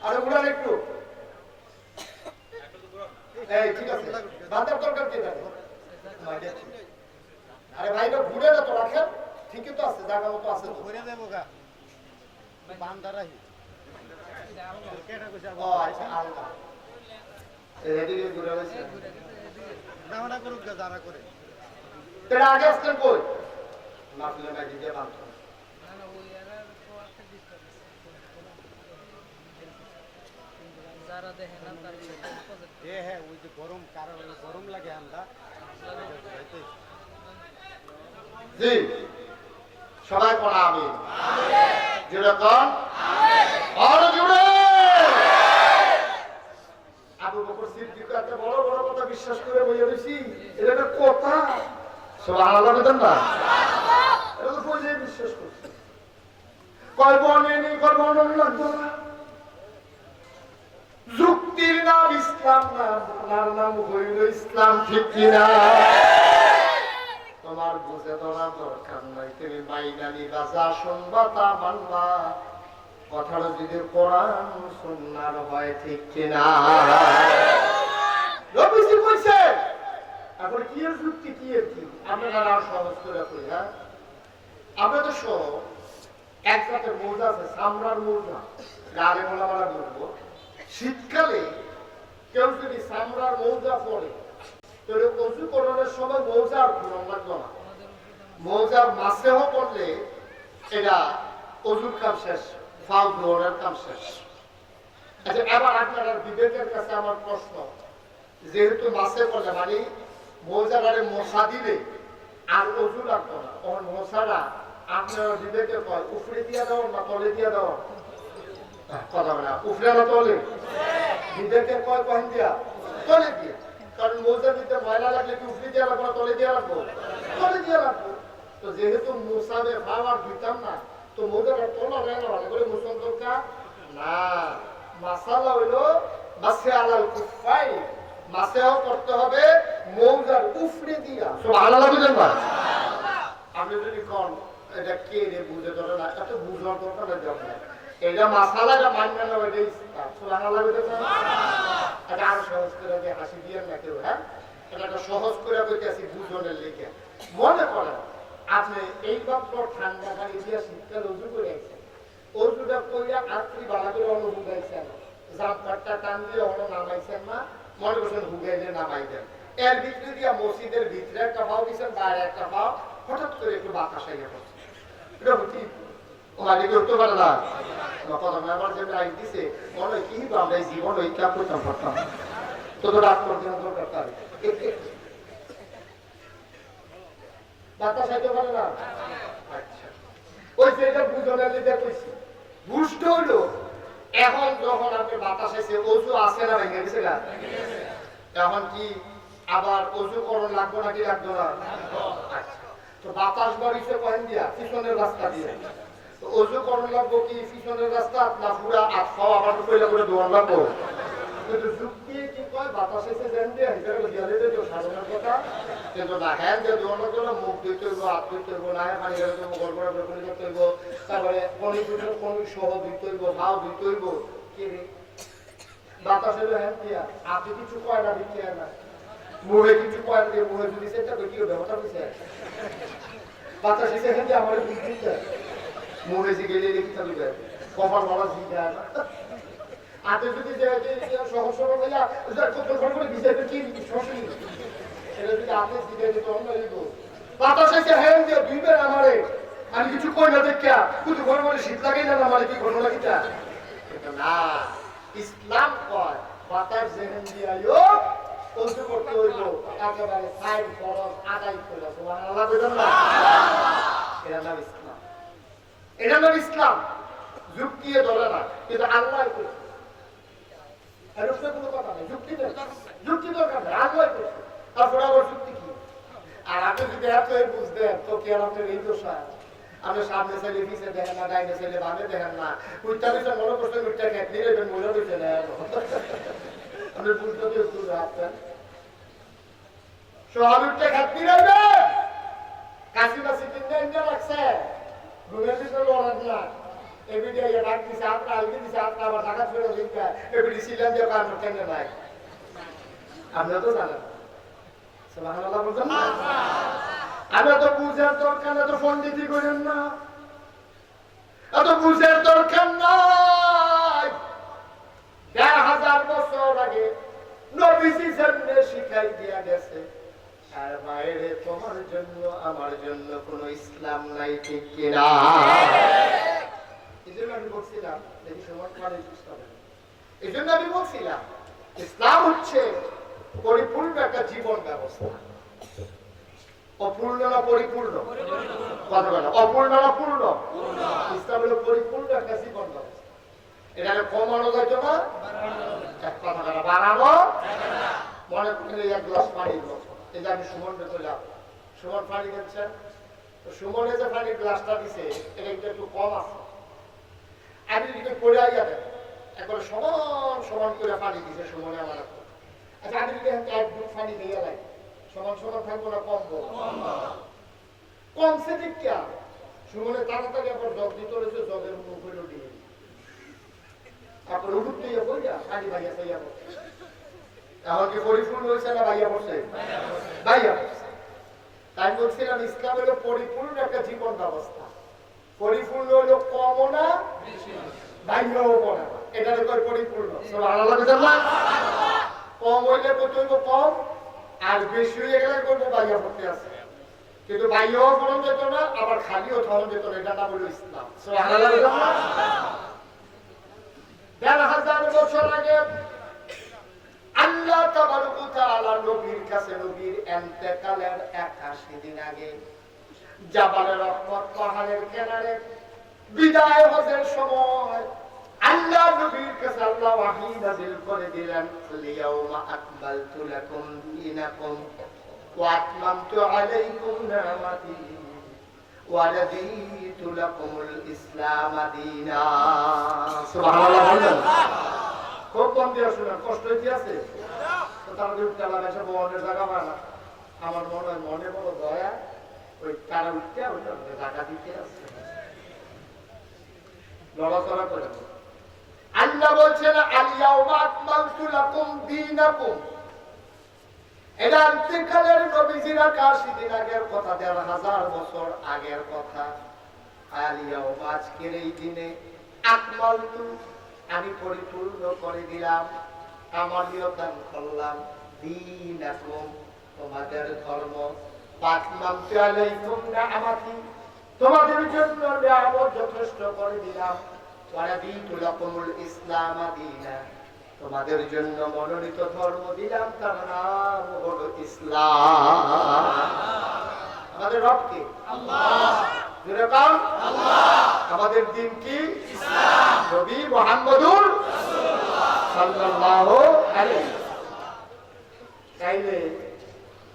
আরে উড়ান একটু। এই ঠিক আছে, বাঁধার দরকার কি? আরে ভাই ঘুরে না তো রাখেন, ঠিকই তো আছে, জায়গা মতো আছে তো। ঘুরে দেবো গা বান্দারাই। ও আচ্ছা, আলাদা এদিকে ঘুরে গেছে নামটা করুক গা যারা করে। এটা আগে আসতেন কই? মাফলে না দিতে বাঁধতো না না, ওই এরার তো একটা ডিস্টার্ব আছে, যারা দেখে না তার এ হ্যাঁ, ওই যে গরম কারণ গরম লাগে আমরা। জি সবাই পড়া আমি যেরকম আর জুড়ে আবু বকর সিদ্দিক এত বড় বড় কথা বিশ্বাস করে বইয়া রইছি, এটা একটা কথা। সুবহানাল্লাহ বলেন না, এটা তো কইলে বিশ্বাস করছি। কয় বনে নেই, কয় বর্ণন লাগতো না, যুক্তির নাম ইসলাম না, আপনার নাম হইল ইসলাম, ঠিক কিনা? তোমার বুঝে ধরা দরকার নাই, তুমি মাইনা নিবা, যা শুনবা তা মানবা, কথাটা যদি কোরআন সুন্নাহর হয়, ঠিক কিনা? নবীজি কইছে এখন কি এর যুক্তি, কি এর কি? আমরা আর সহজ করে কই, হ্যাঁ আমরা তো সব এক জাতের মৌজা আছে, সামরার মৌজা, গালে মোলামারা বলবো। শীতকালে কেউ যদি সামরার মৌজা পরে, তাহলে অজু করানোর সময় মৌজার ঘুরন লাগলো না, মৌজার মাছেও পড়লে এটা অজুর কাম শেষ, ফাউ ধোয়ার কাম শেষ। আচ্ছা এবার আপনার বিবেকের কাছে আমার প্রশ্ন, যেহেতু মাছে পড়লে মানে মৌজারে মশা দিলে আর অজু লাগতো না, তখন মশারা আপনার বিবেকে কয় উফরে দিয়া দাও না তলে দিয়া দাও? কথা বলে উফরে না তলে? বিবেকে কয় কহেন দিয়া তলে দিয়া, কারণ মৌজার ভিতরে ময়লা লাগলে কি উফরে দিয়া লাগবো না তলে দিয়া লাগবো? তলে দিয়া লাগবো। তো যেহেতু মশাদের খাবার দিতাম না, তো মৌজার তোলা নেয় না, ভালো করে মুসল দরকার না। মাসালা হইলো মাসে আলাল কুফাই, মাসেও করতে হবে মৌজার উফরে দিয়া। সুবহানাল্লাহ বুঝেন না? আপনি যদি কোন এটা কে রে বুঝে ধরে না, এত বুঝার দরকার নাই যাব, এটা মাসালাটা মানবে না, ওইটাই সুবহানাল্লাহ বুঝেন না? এটা আরো সহজ করে দিয়ে হাসি দিয়ে না কেউ, হ্যাঁ এটা সহজ করে কইতেছি বুঝনের লিখে। মনে করেন আপনি এইমাত্র ঠান্ডা পানি দিয়ে শীতকাল উজু করে আইছেন, অজুটা কইরা আত্রি বালা করে অন্য হুগাইছেন, জামপাটটা টান দিয়ে অন্য নামাইছেন না, মনে করছেন হুগাইলে নামাই দেন, এর ভিতরে দিয়া মসজিদের ভিতরে একটা পাও দিচ্ছেন, বাইরে একটা পাও, হঠাৎ করে একটু বাতাস আইয়া পড়ছে, এটা কি মালিক উঠতে পারে না? কথা আমার যে লাইন দিছে মনে হয় কি আমরা জীবন ওই কাপ করতাম পারতাম, তো রাগ করতে দরকার তার বাতাস আইতে পারে না। আচ্ছা ওই যে এটা বুঝনের লিখে কইছি, বুঝতে হইলো এখন যখন আপনি বাতাস আইছে অজু আসে না ভেঙে গেছে না, এখন কি আবার অজু করণ লাগবো নাকি লাগতো না? আচ্ছা তো বাতাস বাড়িছে কহেন দিয়া পিছনের রাস্তা দিয়ে, তো অজু করণ লাগবো কি পিছনের রাস্তা না পুরা আটফাও আবার কইলা করে দোয়ার লাগবো? কিন্তু যুক্তি কি কয় বাতাস এসে দেন দিয়ে হিসাবে দিয়ালে তো সাধারণ কথা, কিন্তু না হ্যাঁ যে দোয়ার লাগতো না, মুখ ধুইতে হইব, হাত ধুইতে হইব, না পানি গেলে তো গড় গড়া করে পানি করতে হইব, তারপরে কণি সহ ধুইতে হইব, ভাও ধুইতে হইব। কি রে বাতাস এলো হ্যাঁ দিয়া আপনি কিছু কয় না দিতে না, মুখে কিছু কয় না দিয়ে মুখে যদি সেটা কি ব্যবহার হয়েছে, বাতাস এসে হ্যাঁ দিয়ে আমার বুঝতে মুখে যে গেলে রেখে থাকবে কপাল ভালো জিজ্ঞা হাতে যদি সহজ সরল হইয়া করে ভিজাইতে কি সমস্যা নেই, এটা যদি হাতে জিজ্ঞাসা দিতে অন্য লিখব বাতাস এসে হ্যাঁ দিয়ে দুইবার আমারে আমি কিছু কই না দেখা কিন্তু ঘরে ঘরে শীত লাগাই না আমার কি ঘটনা কিটা না। ইসলাম কয় বাতাস জেহেন দিয়াইও ওযু করতে হইব, একেবারে সাইড ফরজ আদায় করে। সুবহানাল্লাহ বলেন না? এটার নাম ইসলাম। এটার নাম ইসলাম। যুক্তি ধরে না, কিন্তু আল্লাহ করছে। এর উপরে কোনো কথা নেই, যুক্তি নেই, যুক্তি দরকার নেই, আল্লাহ করছে। তারপরে আবার যুক্তি কি? আর আপনি যদি এত বুঝতেন তো কি আর আপনার এই দোষ হয়? আপনি সামনে চাইলে পিছিয়ে দেখেন না, ডাইনে চাইলে বামে দেখেন না, উইটা পিছনে মনে করছেন উইটা খেত নিয়ে নেবেন, মনে হচ্ছে না আপনি বুঝতে দিয়ে আসছেন সব উইটা খেত নিয়ে নেবেন। কাশি বাসি কিনতে এনে রাখছে ঘুমের ভিতরে লড়ার না এবিডি ইয়ে ডাক দিছে, আপনার আলগি দিছে, আপনার আবার টাকা ফেরত দিনকা এবিডি সিলেন দিয়ে কারণ কেন নাই আপনারা তো জানেন। সুবহানাল্লাহ বলছেন না? আমরা তো বুঝার দরকার, এত পণ্ডিতি করেন না, এত বুঝার দরকার নাই। ১,৫০০ বছর আগে নবীজি সামনে শিখাই দিয়া গেছে, আর বাইরে তোমার জন্য আমার জন্য কোন ইসলাম নাই, ঠিক কিনা? এই জন্য আমি বলছিলাম, দেখি সময় মানে এই জন্য আমি বলছিলাম ইসলাম হচ্ছে পরিপূর্ণ একটা জীবন ব্যবস্থা। অপূর্ণ না পরিপূর্ণ? কথা বলে অপূর্ণ না পূর্ণ? ইসলাম হলো পরিপূর্ণ একটা জীবন ব্যবস্থা। এটাকে কমানো যাইতো না, এক কথা বলা বাড়ানো। মনে করেন এক গ্লাস পানি, এই যে আমি সুমনকে করলাম, সুমন পানি দিচ্ছেন, তো সুমনে যে পানির গ্লাসটা দিছে এটা কিন্তু একটু কম আছে। আমি যদি পড়ে আইয়া দেন একবার সমান সমান করে পানি দিছে সুমনে আমার। আচ্ছা আমি যদি এক বুট পানি দিয়ে লাগে সমান সমান থাকবো না কমবো? কমছে দিক কে সুমনে তাড়াতাড়ি আবার জগ দিতে রয়েছে, জগের মুখ হইল দিয়ে তারপর উঠুক দিয়ে বইয়া পানি ভাইয়া চাইয়া পড়ছে। এখন কি পরিপূর্ণ হয়েছে না ভাইয়া পড়ছে? ভাইয়া পড়ছে। তাই বলছিলাম ইসলাম হলো পরিপূর্ণ একটা জীবন ব্যবস্থা। পরিপূর্ণ হলো কমও না ভাইয়াও পড়ে না, এটা কয় পরিপূর্ণ। কম হইলে কত হইব কম, আর বেশি হয়ে গেলে করবো ভাইয়া পড়তে আছে, কিন্তু ভাইয়াও ফলন যেত না, আবার খালিও ফলন যেত না, এটা নাম হলো ইসলাম। ১,৫০০ বছর আগে আল্লাহ তাবারক ওয়া তাআলা নবীর কাছে, নবীর ইন্তেকালের ৮১ দিন আগে জাবালে রহমত পাহাড়ের কিনারে বিদায় হজের সময় আল্লাহ নবীর কাছে আল্লাহ ওহী নাযিল করে দিলেন, লিয়াউমা আকমালতু লাকুম দীনাকুম ওয়া আতমামতু আলাইকুম নি'মাতি ওয়া রাদিতু লাকুমুল ইসলাম দীনা। সুবহানাল্লাহ। খুব কম দিয়ে শুনেন, কষ্ট হইতে আছে তো তারা উঠতে পারে এসে মনের জায়গা পায় না। আমার মনে হয় মনে বড় দয়া, ওই তারা উঠতে ওইটা জায়গা দিতে আছে, লড়াচড়া করে। আল্লাহ বলছেন আল-ইয়াউমা আকমালতু লাকুম দীনাকুম, এটা ইন্তেকালের নবীজির ৮১ দিন আগের কথা, ১,৫০০ বছর আগের কথা। আল-ইয়াউমা আজকের এই দিনে আকমালতু আমি পরিপূর্ণ করে দিলাম, আমালিয়তান করলাম, দীনাকুম তোমাদের ধর্ম, আতমামতু আলাইকুম নি'মাতি তোমাদের জন্য নিয়ামত যথেষ্ট করে দিলাম, ওয়া রাদিতু লাকুমুল ইসলাম দীনা তোমাদের জন্য মনোনীত ধর্ম দিলাম, তার নাম হলো ইসলাম। আমাদের রব কি? আল্লাহ। জোরে বল আল্লাহ। আমাদের দিন কি? ইসলাম। নবী মুহাম্মদুর রাসূলুল্লাহ সাল্লাল্লাহু আলাইহি চাইলে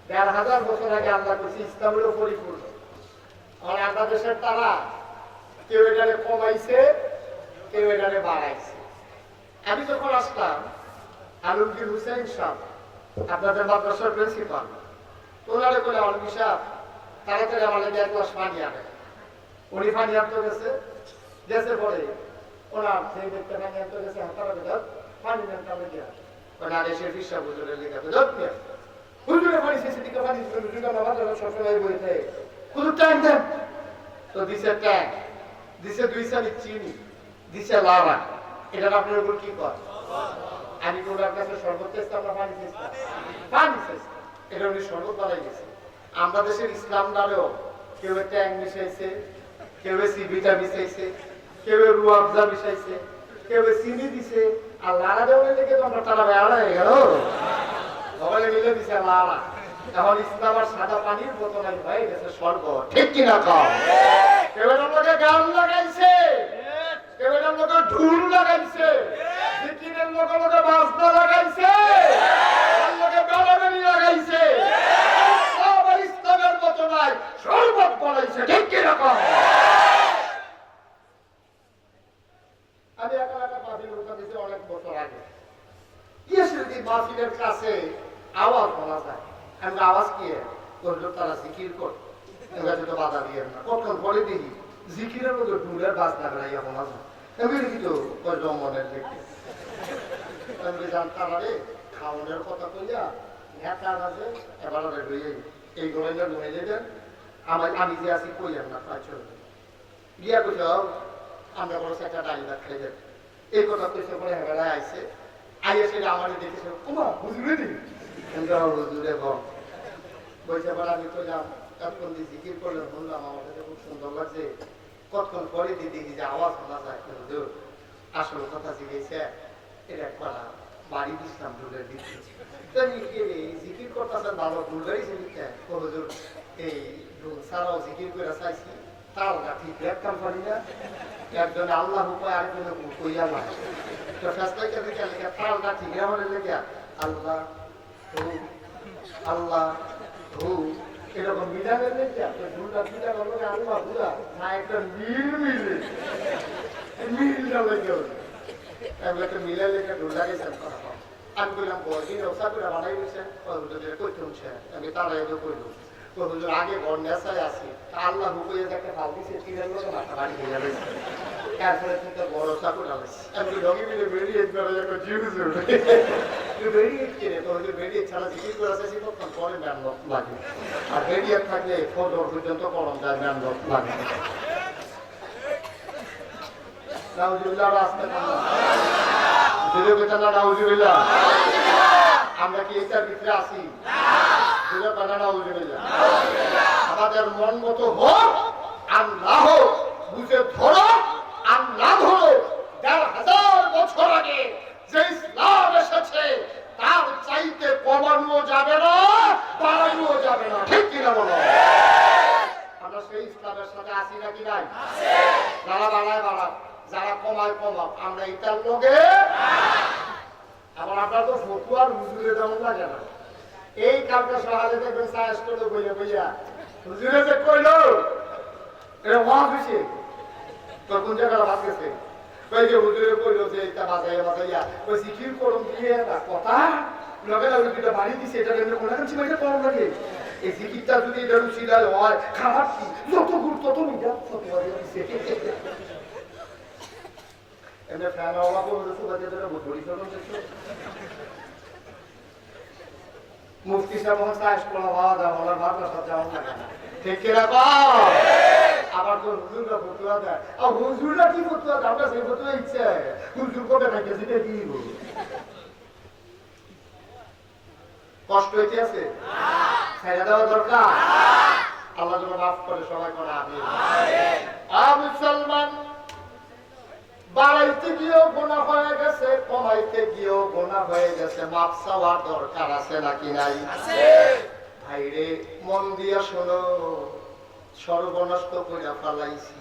১,৫০০ বছর আগে আল্লাহ কইছে ইসলাম হলো পরিপূর্ণ। আর আমাদের দেশের তারা কেউ এটারে কমাইছে, কেউ এটারে বাড়াইছে। আমি যখন আসলাম আলমগীর হুসেন সাহেব আপনাদের মাদ্রাসার প্রিন্সিপাল, ওনারে বলে আলমগীর সাহেব তাড়াতাড়ি আমাদের ১ গ্লাস পানি আনে। উনি পানি আনতে গেছে, গেছে পরে ওনার সেই ব্যক্তি পানি আনতে গেছে, হাতারা বেদাত পানি আনতে হবে গিয়া ওনার দেশের বিশ্বাস হুজুরের লেখা বেদাত নিয়ে হুজুরে পানি শেষে দিকে পানি হুজুর নামাজ সবসময় বইতে হুজুর ট্যাঙ্ক দেন, তো দিছে ট্যাঙ্ক, দিছে ২ চামচ চিনি, দিছে লাভা। এটা আপনার উপর কি কর? আমি ওনার কাছে শরবত চেষ্টা, আমরা পানি চেষ্টা, পানি চেষ্টা, এটা উনি শরবত বানাই গেছে। আমরা দেশের ইসলাম দ্বারেও কেউ ট্যাঙ্ক মিশাইছে, কেউ সিবিটা মিশাইছে, কেউ রুয়াবজা মিশাইছে, কেউ চিনি দিছে, আর লাড়া দেওয়ার লেগে তো আমরা তারা বেড়া হয়ে গেল, সবাই মিলে দিছে লাড়া। এখন ইসলাম আর সাদা পানির বোতলাই হয়ে গেছে শরবত, ঠিক কিনা কও? কেউ এটার লোকে গান লাগাইছে, কেউ এটার লোকে ঢুল লাগাইছে, জিকিরের লোকে লোকে বাজনা লাগাইছে, লোকে বেলাবেলি লাগাইছে, সব ইসলামের বোতলাই শরবত বানাইছে, ঠিক কিনা কও? আমি একা একা মাহফিল উঠা দিয়েছি অনেক বছর আগে। যদি মাহফিলের কাছে আওয়াজ বলা যায়, আমি আওয়াজ কি তারা জিকির কর, তো বাধা দিয়ে না কখন পরে দেখি জিকিরের মধ্যে ঢুলের বাজনা বেড়াইয়া বলা যায়। আমি দেখি তো মনের দেখি আমি জানতাম আরে খাওয়ানোর কথা কইয়া ঢাকা বাজে এবার এই গোলাইটা ঢুকে দেবেন আমি যে আছি কইয়াম না প্রায় চলবে গিয়া কইসাও আমরা বড় একটা ডালি ভাত খাই দেব। এই কথা কইসে পরে হেবেলায় আইসে আইয়া সেটা আমাদের দেখেছে কুমা হুজুরে নি হুজুরে বলছে এবার আমি কইলাম কতক্ষণ দিয়ে জিকির করলাম বললাম আমার কাছে খুব সুন্দর লাগছে। কতক্ষণ পরে দিয়ে দেখি যে আওয়াজ শোনা যায় হুজুর আসল কথা জিজ্ঞেসে এটা করা বাড়ি দিচ্ছিলাম ঢুলের দিচ্ছি জিকির করতেছেন ভালো ঢুল গাড়িছে দিতে হুজুর এই ঢুল ছাড়াও জিকির করে চাইছি তালটা ঠিক রাখতাম পারি না। একজন আল্লাহ উপায় আরেকজন কইয়া না তো ফেসলাইকে দেখে লেখা তালটা ঠিক রাখলে লেখা আল্লাহ আল্লাহ হু এরকম মিলানের লেখা ঢুলটা মিলা করলো আল্লাহ হুরা না একটা মিল মিলে মিলটা লেগে একটা মিলা লেখা ঢুল লাগিয়েছেন আমি বললাম বদিন ওসা করে বানাই দিয়েছেন করতে হচ্ছে আমি তারা এগুলো করলো আগে ঘর নেশায় আসি আল্লাহ হুকুয়ে যাকে ভাল দিছে তীরের লোক মাথা বাড়ি হয়ে যাবে তারপরে কিন্তু বড় চাকর আলাইছি আমি ডগি মিলে বেরিয়ে বেরিয়ে কিনে তো বেরিয়ে ছাড়া জিকির করে আসে তখন পরে ম্যান লোক লাগে আর বেরিয়ে থাকলে ফোর পর্যন্ত করম যায় ম্যান লোক লাগে নাউজুবিল্লাহ রাস্তা কান্না নাউজুবিল্লাহ আমরা কি এটার ভিতরে আসি আমাদের মন মতো হোক আর না হোক বুঝে ধরো আর না ধরো ১,৫০০ বছর আগে যে ইসলাম এসেছে তার চাইতে কমানো যাবে না বাড়ানো যাবে না, ঠিক কিনা বলো? আমরা সেই ইসলামের সাথে আসি নাকি নাই? যারা বাড়ায় বাড়া, যারা কমায় কমা, আমরা এটার লোকে আবার আপনার তো ফতুয়ার হুজুরে যেমন লাগে না। এই কালকে সকালে দেখবেন সায়াস করলো বইয়া বইয়া হুজুরে যে কইলো এটা ওয়াজ হইছে তোর কোন জায়গায় ভাত গেছে কই যে হুজুরে কইলো যে এটা বাজাইয়া বাজাইয়া ওই জিকির করুন দিয়ে না কথা লগে লগে দুটো বাড়ি দিছে এটা এমনি কোন কাছে মাইটা করুন লাগে এই জিকিরটা যদি এটা রুচিলাল হয় খারাপ কি যত গুরুত্ব তত মিটা তত বাড়িয়া দিছে এমনি ফ্যান হওয়া করে সুবাদে ধরে বড়ি করুন মুফতি সাহেব মোহাম্মদ সাহেব কোলা বাবা দা ওনার ভাবনা সব যাওয়া লাগে না, ঠিক কি না? আবার তো হুজুররা ফতুয়া দেয় আর হুজুররা কি ফতুয়া দেয় আমরা সেই ফতুয়া ইচ্ছে হুজুর কবে থাকে সেটা কি কষ্ট হইতে আছে ছেড়ে দেওয়া দরকার। আল্লাহ যেন মাফ করে সবাই করে আমিন। মুসলমান বাড়াইতে গিয়েও গোনা হয়ে গেছে, কমাইতে গিয়েও গোনা হয়ে গেছে, মাপ চাওয়ার দরকার আছে নাকি নাই? ভাইরে মন দিয়া শোনো, সর্বনষ্ট করে ফেলাইছি,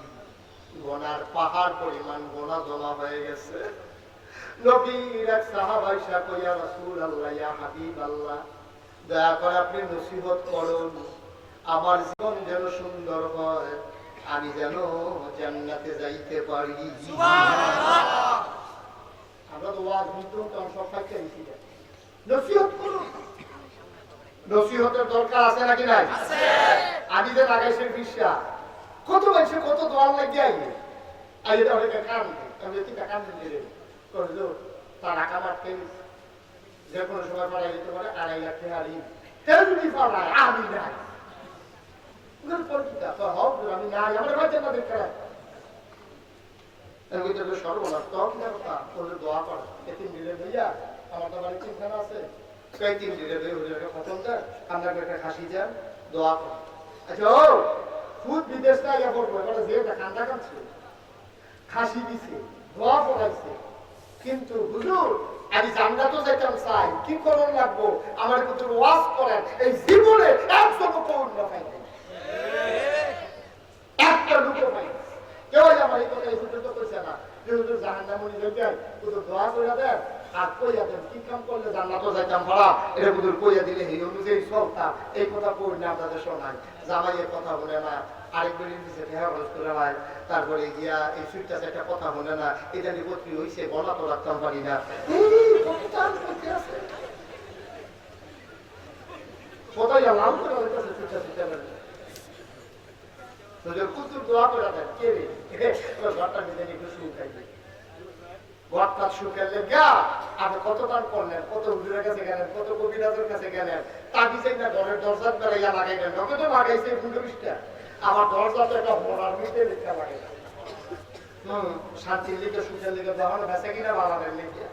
গোনার পাহাড় পরিমাণ গোনা জমা হয়ে গেছে। নবীর এক সাহাবা এসে কইয়া রাসূলুল্লাহ ইয়া হাবিবাল্লাহ দয়া করে আপনি নসিহত করুন, আমার জীবন যেন সুন্দর হয়, আমি যেন জান্নাতে যাইতে পারি। আমরা তো ওয়াজ শুনতাম তখন সব খাইতে দিছি নসিহত করুন। নসিহতের দরকার আছে নাকি নাই? আমি যে লাগাইছেন বিশ্বাস কত মানুষের কত দোয়ার লাগিয়ে আইয়ে আইয়ে অনেকে কান আমি তিনটা কান দিয়ে করলো তার আঁকা মারতে যে কোনো সময় পাড়াই দিতে পারে ২.৫ লাখ টাকা ঋণ তেমনি পাড়ায় আমি নাই আমি নাই আমার বাচ্চা না দেখতে সর্বনাশ তখন দোয়া করে এতিম দিলে ভাইয়া আমার তো বাড়ির চিন্তানা আছে তিন দিলে খতম দেন আপনাকে একটা খাসি দেন দোয়া করে। আচ্ছা ও খুব বিদেশ না ইয়া করবো এবার যে কান্দা কাঁদছে খাসি দিছে দোয়া পড়াইছে কিন্তু হুজুর আমি জান্নাতও যেতাম চাই, কি করণ লাগবো? আমার কিন্তু ওয়াজ করেন, এই জীবনে একজন পূর্ণ পাইনি, একটা লুকো পাইনি। কেউ আমার এই কথা এই পর্যন্ত কইছে না যে হুজুর জাহান্নামে নিয়ে যাই, হুজুর দোয়া কইরা দেন আর কইয়া দেন কি কাম করলে জান্নাতও যাইতাম ভাড়া, এটা হুজুর কইয়া দিলে এই অনুযায়ী চলতাম। এই কথা কই না আপনাদের শোনাই। জামাই এর কথা বলে না, আরেকবার ইংলিশে ঠেহা খরচ করে নাই, তারপরে গিয়া এই সুইটটা একটা কথা বলে না, এটা নিয়ে বত্রি হইছে, গলা তো রাখতাম পারি না। কোথায় লাভ করে হইতেছে সুইটটা সুইটটা বলে কুতুর দোয়া করে দেন, কে রে ঘরটা নিজে একটু শুকাইবে, ঘরটা শুকাইলে গা আপনি কত দান করলেন, কত হুজুরের কাছে গেলেন, কত কবিরাজের কাছে গেলেন, তাবি চাই না ঘরের দরজার বেড়াইয়া লাগাইলেন, লোকে তো লাগাইছে ফুলবিশটা, আমার দরজা তো একটা মোড়ার মিটে লিখতে লাগে না। শান্তির লিখে সুখের লিখে দেওয়া বেঁচে কিনা বাড়ানোর লিখে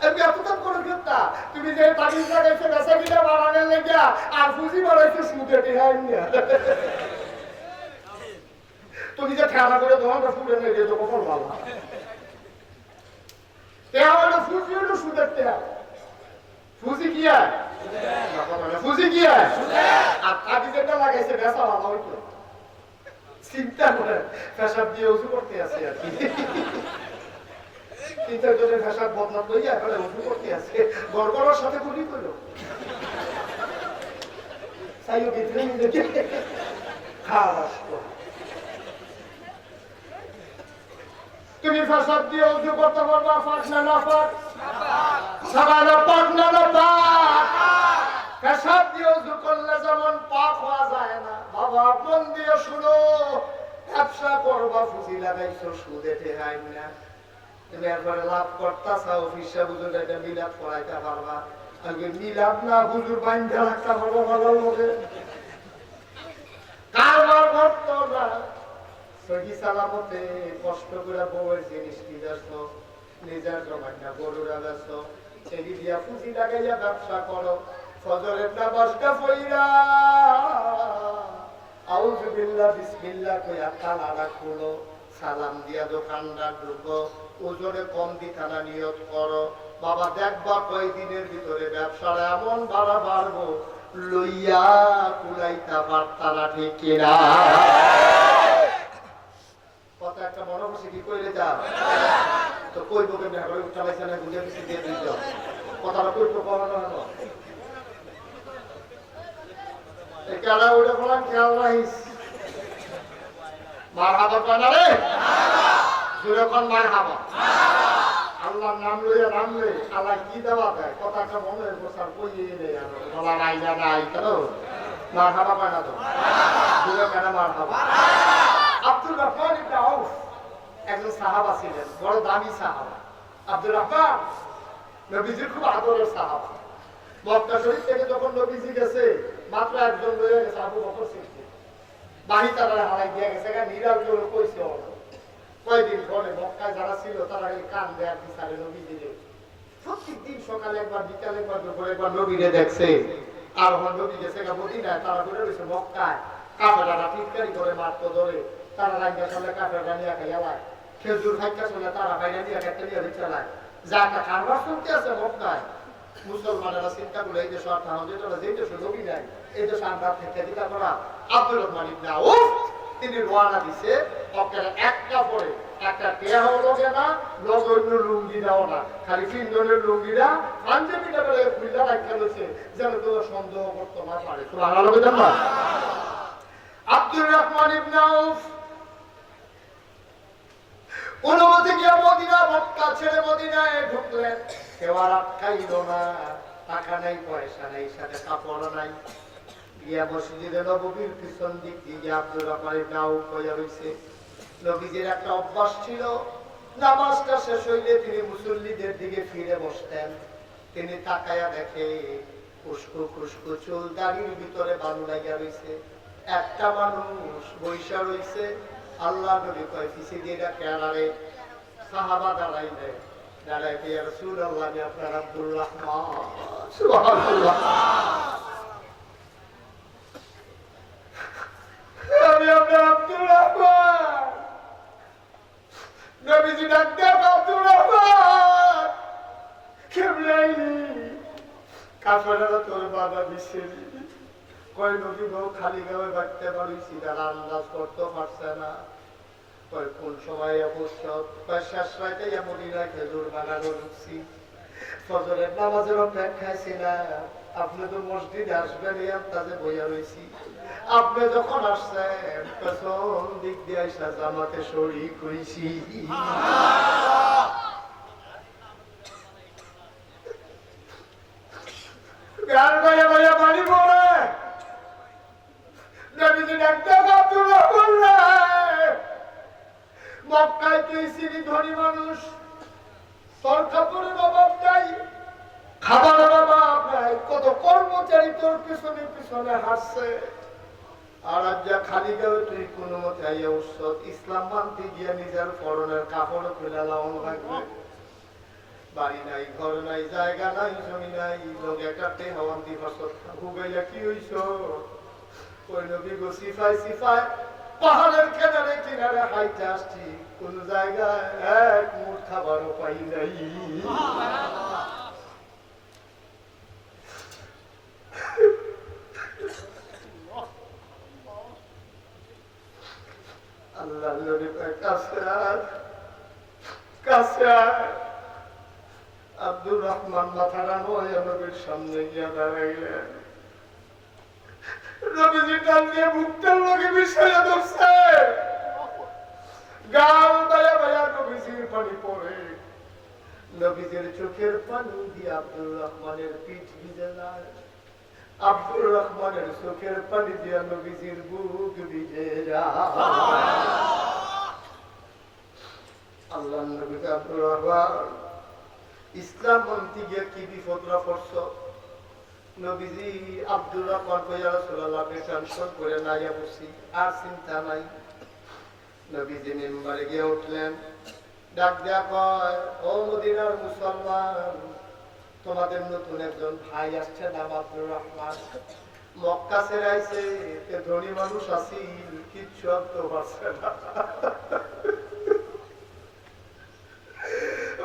আমি এতক্ষণ করে গেতা, তুমি যে তাবিজ লাগাইছো বেঁচে কিনা বাড়ানোর লিখে আর পুঁজি বাড়াইছো সুদে টেহাই নিয়ে, তুমি যে ঠেলা করে তোমার ফুলে নিয়ে যেত কখন ভালো ফুজি হলো সুদের টেহা, ফুজি কি ফুজি কি আর তাবিজেরটা লাগাইছে বেচা ভালো হইতো। চিন্তা করে পেশাব দিয়ে উঁচু করতে আছে আর কি, তিন চারজনের পেশাব বদনাম লইয়া এখানে উঁচু করতে আছে, গড়গড়ার সাথে গুলি করলো চাইও ভিতরে নিজেকে খাওয়া আসতো। তুমি পেশাব দিয়ে উঁচু করতে পারবা, ফাঁক না না ফাঁক, সাবানা পাক না না পাক, পেশাব দিয়ে উঁচু করলে যেমন পাক হওয়া যায় না। বাবা মন দিয়ে শুনো, ব্যবসা করবা ফুজি লাগাইছো সুদে ঠেহাই না, তুমি একবারে লাভ করতা চাও ফিসা হুজুর এটা মিলাদ করাইতে পারবা, আগে মিলাদ না হুজুর বাইন্ধে রাখতে পারবো ভালো লোকে কারবার করতো না। সহি সালামতে কষ্ট করে বউয়ের জিনিস কিনেছ, নিজের জমাই না গরুরা বেছ, এই দিয়া পুঁজি লাগাইয়া ব্যবসা করো, ফজরের নামাজটা পড়িয়া আউযু বিল্লাহ বিসমিল্লাহ কইয়া তালাটা খুলো, সালাম দিয়া দোকানদার ঢুকো, ওজনে কম দিতানা নিয়ত করো, বাবা দেখবা কয়দিনের ভিতরে ব্যবসার এমন ভাড়া বাড়বো লইয়া কুলাইতা পারতা না, ঠিক কিনা? কথা একটা মনে বসে কি কইলে যা তো কইব কেমনে ঘরে উঠালাইছে না বুঝে কিছু দিয়ে দিল, কথাটা কইব কমানো হলো কালা উঠে বলাম খেয়াল রাখিস। মার হাবা পানা রে জোরে কোন মার হাবা, আল্লাহর নাম লইয়া নাম লই আল্লাহ কি দেওয়া দেয়, কথাটা মনে বসার কইয়ে নেই আর বলা নাই না নাই কেন মার হাবা পানা তো জোরে কেন মার হাবা। আব্দুর রহমান ইবনে আউফ একজন সাহাবা ছিলেন, বড় দামি সাহাবা। আব্দুর রহমান নবীজির খুব আদরের সাহাবা। মক্কা শরীফ থেকে যখন নবীজি গেছে মাত্র একজন রয়ে গেছে, আবু বকর সিদ্দিক, বাড়ি তারা হারাই দিয়ে গেছে, নিরাল জোর কইছে কয়দিন পরে মক্কায় যারা ছিল তারা কান দেয়ার বিচারে নবীজিরে প্রত্যেক দিন সকালে একবার বিকালে একবার দুপুরে একবার নবীরে দেখছে। আর নবী গেছে মদিনায়, তারা ঘুরে রয়েছে মক্কায়, কাফেলারা টিটকারি করে মারতো ধরে, তারা রাঙ্গা চলে কাফেররা নিয়ে খাইয়ালায়, খেজুর খাইকা চলে তারা বাইরে নিয়ে খেতে নিয়ে চালায়, যা একটা কারবার শুনতে আছে মক্কায়। মুসলমানেরা চিন্তা করে এই দেশ যে দেশ নবী নাই, এই দেশ আমরা থেকে দিতে করা। আব্দুর রহমান ইবনে আউফ তিনি রওনা দিছে, একটা পরে একটা টেহাও লগে না, লগে অন্য লুঙ্গি দাও না, খালি তিনজনের লুঙ্গিরা পাঞ্জাবিটা বলে খুলে রাখা রয়েছে যেন কেউ সন্দেহ করতে না পারে। আব্দুর রহমান ইবনে আউফ অনুমতি গিয়া মদিনা, মক্কা ছেড়ে মদিনায় ঢুকলেন। কেউ আর আটকাইল না, টাকা নাই পয়সা নাই, সাথে কাপড় নাই। গিয়া মসজিদে নববীর পিছন দিক দিয়ে আব্দুর রহমান ইবনে আউফ হইয়া রইছে। নবীজির একটা অভ্যাস ছিল, নামাজটা শেষ হইলে তিনি মুসল্লিদের দিকে ফিরে বসতেন। তিনি তাকায়া দেখে খুশকু খুশকু চুল দাড়ির ভিতরে বালু লাগিয়া রইছে, একটা মানুষ বইসা রইছে। আল্লাহ নবী কয় পিছে দিয়ে ডাকে আনারে, সাহাবা দাঁড়াইলে দাঁড়াইতে ইয়া রাসূলুল্লাহ আমি আপনার আব্দুর রহমান। সুবহানাল্লাহ, আমি আপনার আব্দুর রহমান। নবীজি ডাক দেন আব্দুর রহমান, কেমন হয়েছে কয় নদী গো খালি গায়ে বাড়তে পারিছি তারা আন্দাজ করতে পারছে না কয় কোন সময় অবসর কয় শেষ রাইতে মদিনায় খেজুর বাগানো ঢুকছি ফজরের নামাজের অপেক্ষায় ছিলাম আপনি তো মসজিদে আসবেন এই আন্দাজে বইয়া রয়েছি আপনি যখন আসছেন পেছন দিক দিয়ে আইসা জামাতে শরীক হইছি গান গায়ে গায়ে পানি পড়ে নবীজি ডাকতে আব্দুল্লাহ বললে মক্কায় তুই ছিলি ধনী মানুষ তোর কাপড়ের অভাব নাই খাবারের অভাব নাই কত কর্মচারী তোর পিছনে পিছনে হাসছে আর আজ যা খালি গায়ে তুই কোনো মতে আইয়া উৎসব ইসলাম মানতে গিয়ে নিজের পরনের কাপড় খুলে লাউন লাগবে বাড়ি নাই ঘর নাই জায়গা নাই জমি নাই লোক একটা হওয়ান দিবস হুগাইয়া কি হইছ ওই নবী গো সিফাই সিফাই পাহাড়ের কিনারে কিনারে হাইতে আসছি কোন জায়গায় এক মুঠ খাবারও পাই নাই আল্লাহ নবী কাছে কাছে আব্দুর রহমান মাথাটা নয় নবীর সামনে গিয়া দাঁড়াইলেন নবীজি টান দিয়ে বুকটার লগে বিষয়ে ধরছে গাল বায়া বায়া নবীজির পানি পড়ে নবীজির চোখের পানি দিয়ে আব্দুর রহমানের পিঠ ভিজে যায় আব্দুর রহমানের চোখের পানি দিয়ে নবীজির বুক ভিজে যায় আল্লাহ নবী আব্দুর রহমান ইসলাম মানতে গিয়ে কি বিপদরা পড়ছ নবীজি আব্দুর রহমান কইয়া রাসূলুল্লাহ টেনশন করে নাইয়া বসি আর চিন্তা নাই নবীজি মিম্বারে গিয়ে উঠলেন ডাক দেয়া কয় ও মদিনার মুসলমান তোমাদের নতুন একজন ভাই আসছে নাম আব্দুর রহমান মক্কা ছেড়ে আইছে ধনী মানুষ আছি কিচ্ছু তো পারছে না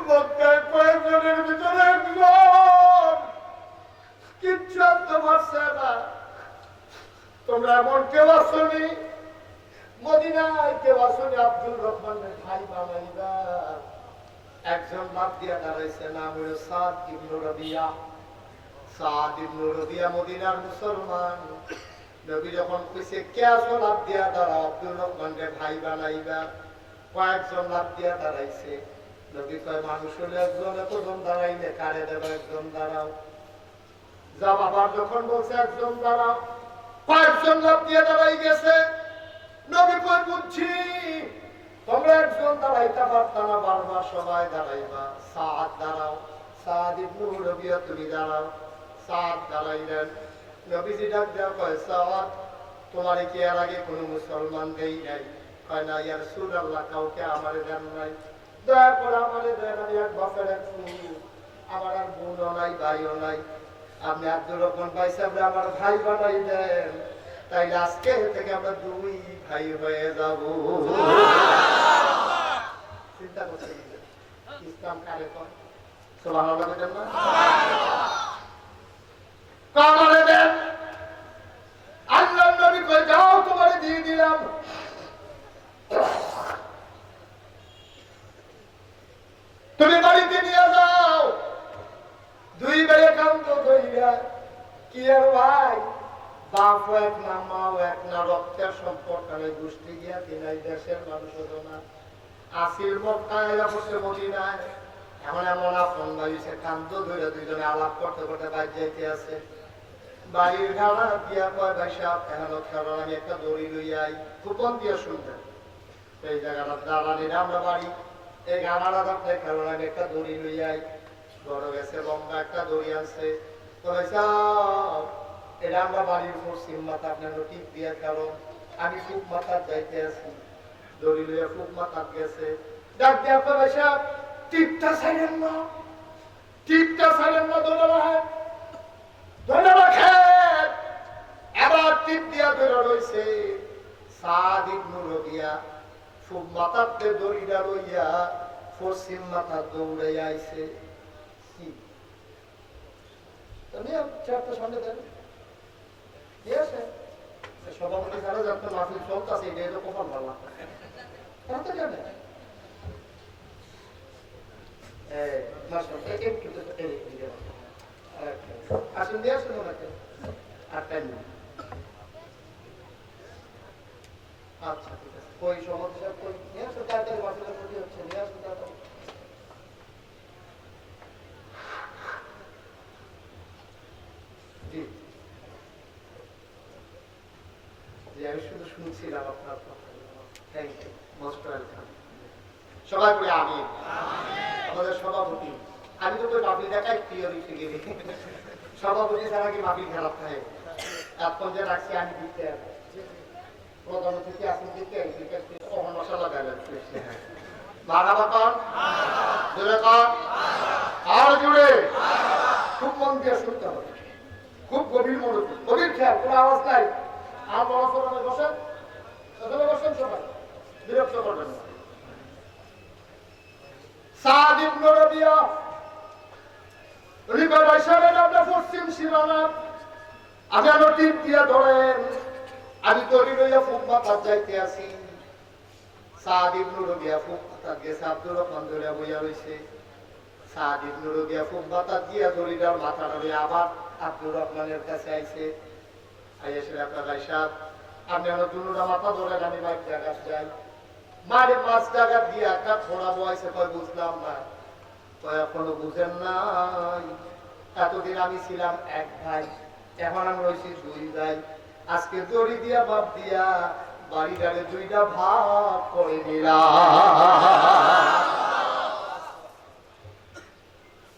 মক্কায় কয়েকজনের ভিতরে একজন কিচ্ছু আনতে পারছে না তোমরা এমন কেউ আসনি মদিনায় কেউ আসনি আব্দুর রহমানের ভাই বানাইবা একজন বাদ দিয়া দাঁড়াইছে নাম হলো সাদ ইবনে রবিয়া সাদ ইবনে রবিয়া মদিনার মুসলমান নবী যখন কইছে কে আসল লাভ দিয়া দাঁড়া আব্দুর রহমানের ভাই বানাইবা কয়েকজন লাভ দিয়া দাঁড়াইছে নবী কয় মানুষ হলে একজন এতজন দাঁড়াইলে কারে দেবে একজন দাঁড়াও যা বাবার যখন বলছে একজন দাঁড়াও কয়েকজন লাভ দিয়ে দাঁড়াই গেছে নবী কয় বুঝছি তোমরা একজন দাঁড়াইতে পারতা না বারবার সবাই দাঁড়াইবা সাদ দাঁড়াও সাদ ইবনে রবিয়া তুমি দাঁড়াও সাদ দাঁড়াইলেন নবীজি ডাক দেওয়া কয় সাদ তোমার কি এর আগে কোনো মুসলমান দেই নাই কয় না ইয়া রাসূলুল্লাহ কাউকে আমারে দেন নাই দয়া করে আমারে দেন আমি এক বাপের এক আমার আর বোনও নাই ভাইও নাই আপনি আব্দুর রহমান ভাই সাহেব আমার ভাই বানাই দেন তাই আজকে থেকে আমরা দুই ভাই হয়ে যাব চিন্তা করতে ইসলাম কারে কয় সুবহানাল্লাহ বলেন না কামারে দেন আল্লাহর নবী কই যাও তোমারে দিয়ে দিলাম তুমি বাড়িতে নিয়ে যাও দুই বেলে কান্ত কইরা কি আর ভাই বাপ এক না মাও এক না রক্তের সম্পর্ক নেই গোষ্ঠী গিয়া কিনাই দেশের মানুষ হতো না আসিল মক্কায় বসে মদিনায় এমন এমন আপন বাড়িছে কান্ত ধরে দুইজনে আলাপ করতে করতে বাইর যাইতে আছে বাড়ির গাড়া দিয়া কয় ভাই সাহেব এখন কারণ আমি একটা দড়ি লইয়াই কুপন দিয়ে শুনতেন এই জায়গাটা দাঁড়ানি আমরা বাড়ি এই গাড়াটা ধরতে কারণ আমি একটা দড়ি লইয়াই বড় গেছে লম্বা একটা দড়ি আছে এটা আমরা বাড়ির পশ্চিম মাথা আপনার টিপ দিয়া কারণ আমি খুব মাথার যাইতে আছি দড়ি লইয়া খুব মাথার গেছে ডাক দেওয়া করে সব টিপটা ছাড়েন না ধরে রাখেন ধরে রাখেন এবার টিপ দিয়া ধরে রয়েছে সাদ ইবনে রবিয়া খুব মাথাতে দড়িটা লইয়া পশ্চিম মাথা দৌড়ে আইছে সামনে দেন ঠিক আছে সভাপতি যারা যাতে মাহফিল চলতেছে এটা তো কখন ভালো করতে জানে আসুন দিয়ে আসুন ওনাকে আটটাই মিনিট আচ্ছা ঠিক আছে কই সমস্যা কই নিয়ে আসো তাড়াতাড়ি মাহফিলের প্রতি হচ্ছে নিয়ে আসুন তাড়াতাড়ি জি আমি শুধু শুনছিলাম আপনার কথা থ্যাংক ইউ মোস্ট ওয়েলকাম সবাই বলে আমি আমাদের সভাপতি আমি তো মাহফিল দেখাই প্রিয় দিকে গেলি সভাপতি ছাড়া কি মাহফিল খারাপ থাকে এখন যে রাখছি আমি দিতে প্রধান থেকে আসুন দিতে মশলা দেয় মারা বাপন জোরে কর আর জুড়ে খুব মন দিয়ে শুনতে হবে খুব গভীর মনোযোগ গভীর খেয়াল কোনো আওয়াজ নাই আর বড় সবাই বসেন বসেন সবাই বিরক্ত করবেন না সাদ ইবনে রাবিয়া রিভার আইসারের আপনার পশ্চিম সীমানা আমি আমার টিপ দিয়া ধরেন আমি তরি লইয়া ফুটপাত যাইতে আসি সাদ ইবনে রাবিয়া ফুটপাত গেছে আব্দুর রহমান ধরে বইয়া রইছে সাদ ইবনে রাবিয়া ফুটপাত দিয়া দড়িটার মাথাটা লইয়া আবার আব্দুর রহমানের কাছে আইছে আইসে আপনার আইসাব আপনি আমার দুটা মাথা ধরে আমি বাইক জায়গা যাই মারে 5 টাকা দিয়ে একটা থোড়া বয়সে কয় বুঝলাম না কয় এখনো বুঝেন নাই এতদিন আমি ছিলাম এক ভাই এখন আমি রয়েছি 2 ভাই আজকে দড়ি দিয়া বাপ দিয়া বাড়িটারে 2টা ভাগ করে নিলাম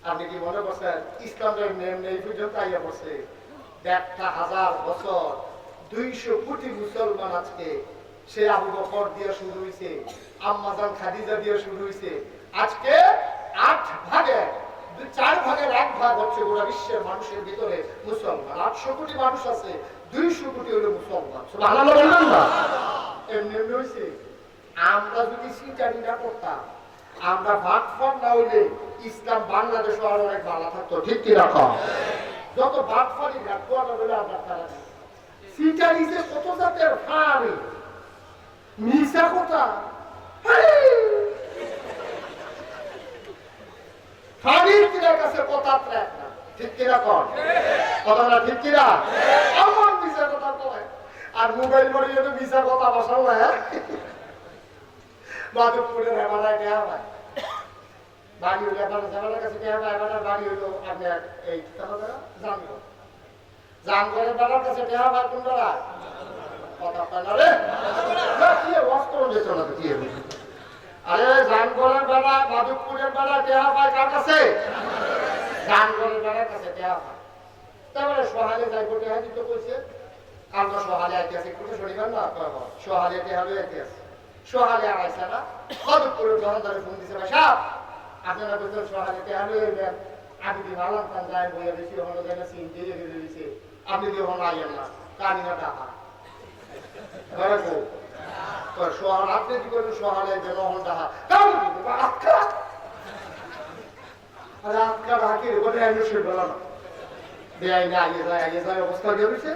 আপনি কি মনে করছেন ইসলামের নেম নেই পর্যন্ত আইয়া বসে 1000 বছর 200 কোটি মুসলমান আজকে সে আবু বকর দিয়ে শুরু হয়েছে আম্মাজান খাদিজা দিয়ে শুরু হয়েছে আজকে 8 ভাগে 4 ভাগের 1 ভাগ হচ্ছে গোটা বিশ্বের মানুষের ভিতরে মুসলমান 800 কোটি মানুষ আছে 200 কোটি হলো মুসলমান সুবহানাল্লাহ বললেন না এমনি হইছে আমরা যদি সিটারি না করতাম আমরা ভাগফাট না হইলে ইসলাম বাংলাদেশ আর অনেক ভালো থাকতো ঠিক কি রাখো যত ভাগফাটি রাখবো না বলে আমরা তারা সিটারি যে কত জাতের ফাড়ি মিশা কথা ফাড়ির তিনের কাছে কথা ট্র্যাক না ঠিক কিনা কর কথাটা ঠিক কিনা আমার মিশা কথা কয় আর মোবাইল মরে যদি মিশা কথা বসাল না মাধবপুরের হেমারায় দেওয়া হয় বাড়ি হইলে আপনার জামানের কাছে দেওয়া হয় এবার বাড়ি হইলো আপনার এই জানগো জানগরের বেলার কাছে দেওয়া হয় কোন বেলায় কথা না রে কি অস্ত্র যেত না কি আরে জানগরের বেলা মাধবপুরের বেলা দেওয়া হয় কার কাছে জানগরের বেলার কাছে দেওয়া হয় তারপরে সহালে যাই কোটে হাজি তো কইছে কাল তো সহালে আইতেছে কোটে শনিবার না সহালে দেওয়া হবে আইতেছে সহালে আর আইসা না মাধবপুরের দোকানদারে ফোন দিছে ভাই সাহেব আপনারা বলছেন সহালে দেওয়া হবে আমি দি ভালো কান যায় বইয়া বেশি হলো যায় না সিন দিয়ে গেলে দিছে আপনি দিয়ে হলো আইয়েন না কানি না টাকা আরে গো তো সহাল আপনি কি করবেন সহালে দেন হল টাকা কাউ দিবে আক্কা আরে আক্কা রাখি বলে আমি শুই বলা না দেয় না আইয়ে যায় অবস্থা দিয়ে দিছে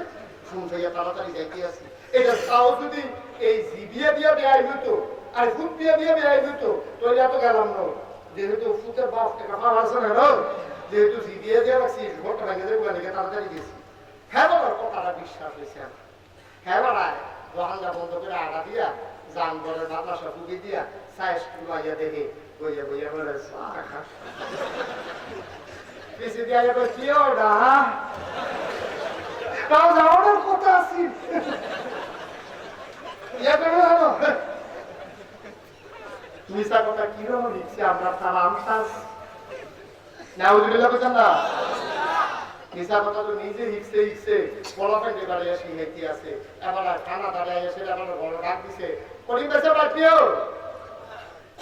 ফোন থেকে তাড়াতাড়ি যাইতে আসি এটা তাও যদি এই জিবিয়া দিয়া বেআই হইতো আর ফুট দিয়া বেআই হইতো তাহলে এত গেলাম না যেহেতু ফুটের বাপ টাকা পাওয়া আছে না যেহেতু জিবিয়া দিয়া রাখছি ঘরটা ভেঙে দেবো গাড়িকে তাড়াতাড়ি গেছি হ্যাঁ বাবার কথাটা বিশ্বাস হয়েছে হ্যাঁ বাবায় দোকানটা বন্ধ করে আড়া দিয়া জানগরের বাতাসা ফুকি দিয়া সাইজ টুলাইয়া দেখে বইয়া বইয়া বলে পিছিয়ে দিয়া যাবে কি ওটা তাও যাওয়ার কথা আছি মিশা কথা কিরকম লিখছে আমরা তার আমসাস নাউজুবিল্লাহ বলছেন না মিশা কথা তো নিজে হিকছে পলাফেন্টে দাঁড়িয়ে শিখাইতে আছে এবার খানা দাঁড়িয়ে এসে এবার বড় ডাক দিছে করিম বেছে বাড়িও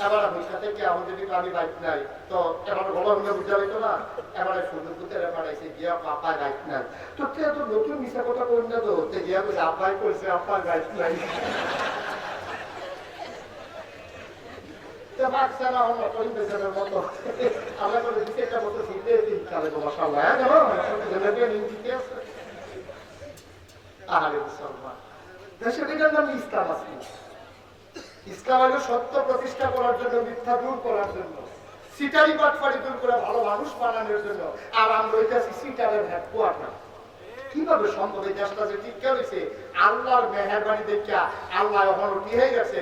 এবার বুঝতে থেকে এখন যদি আমি বাইক নাই তো এবার বড় হলে বুঝা হইতো না এবারে শুধু পুতের পাঠাইছে গিয়া পাপা বাইক নাই তো তে তো নতুন মিশা কথা করেন না তো তে গিয়া বলছে আব্বাই করছে আব্বার বাইক নাই বাচ্চারা হলো করিম বেচারের মতো আল্লাহ করে দিতে একটা মতো শীতে চালে তো মশাল্লাহ হ্যাঁ জানো আহারে মুসলমান, দেশের এটার নাম ইসলাম আছে। ইসলাম হলো সত্য প্রতিষ্ঠা করার জন্য, মিথ্যা দূর করার জন্য, সিটারি বাটফারি দূর করে ভালো মানুষ বানানোর জন্য। আর আমরা হইতেছি সিটারের হেডকোয়ার্টার। কিভাবে সম্ভব? এই দেশটা যে ঠিক হয়েছে আল্লাহর মেহেরবানি দেখিয়া, আল্লাহ এখন উঠি হয়ে গেছে,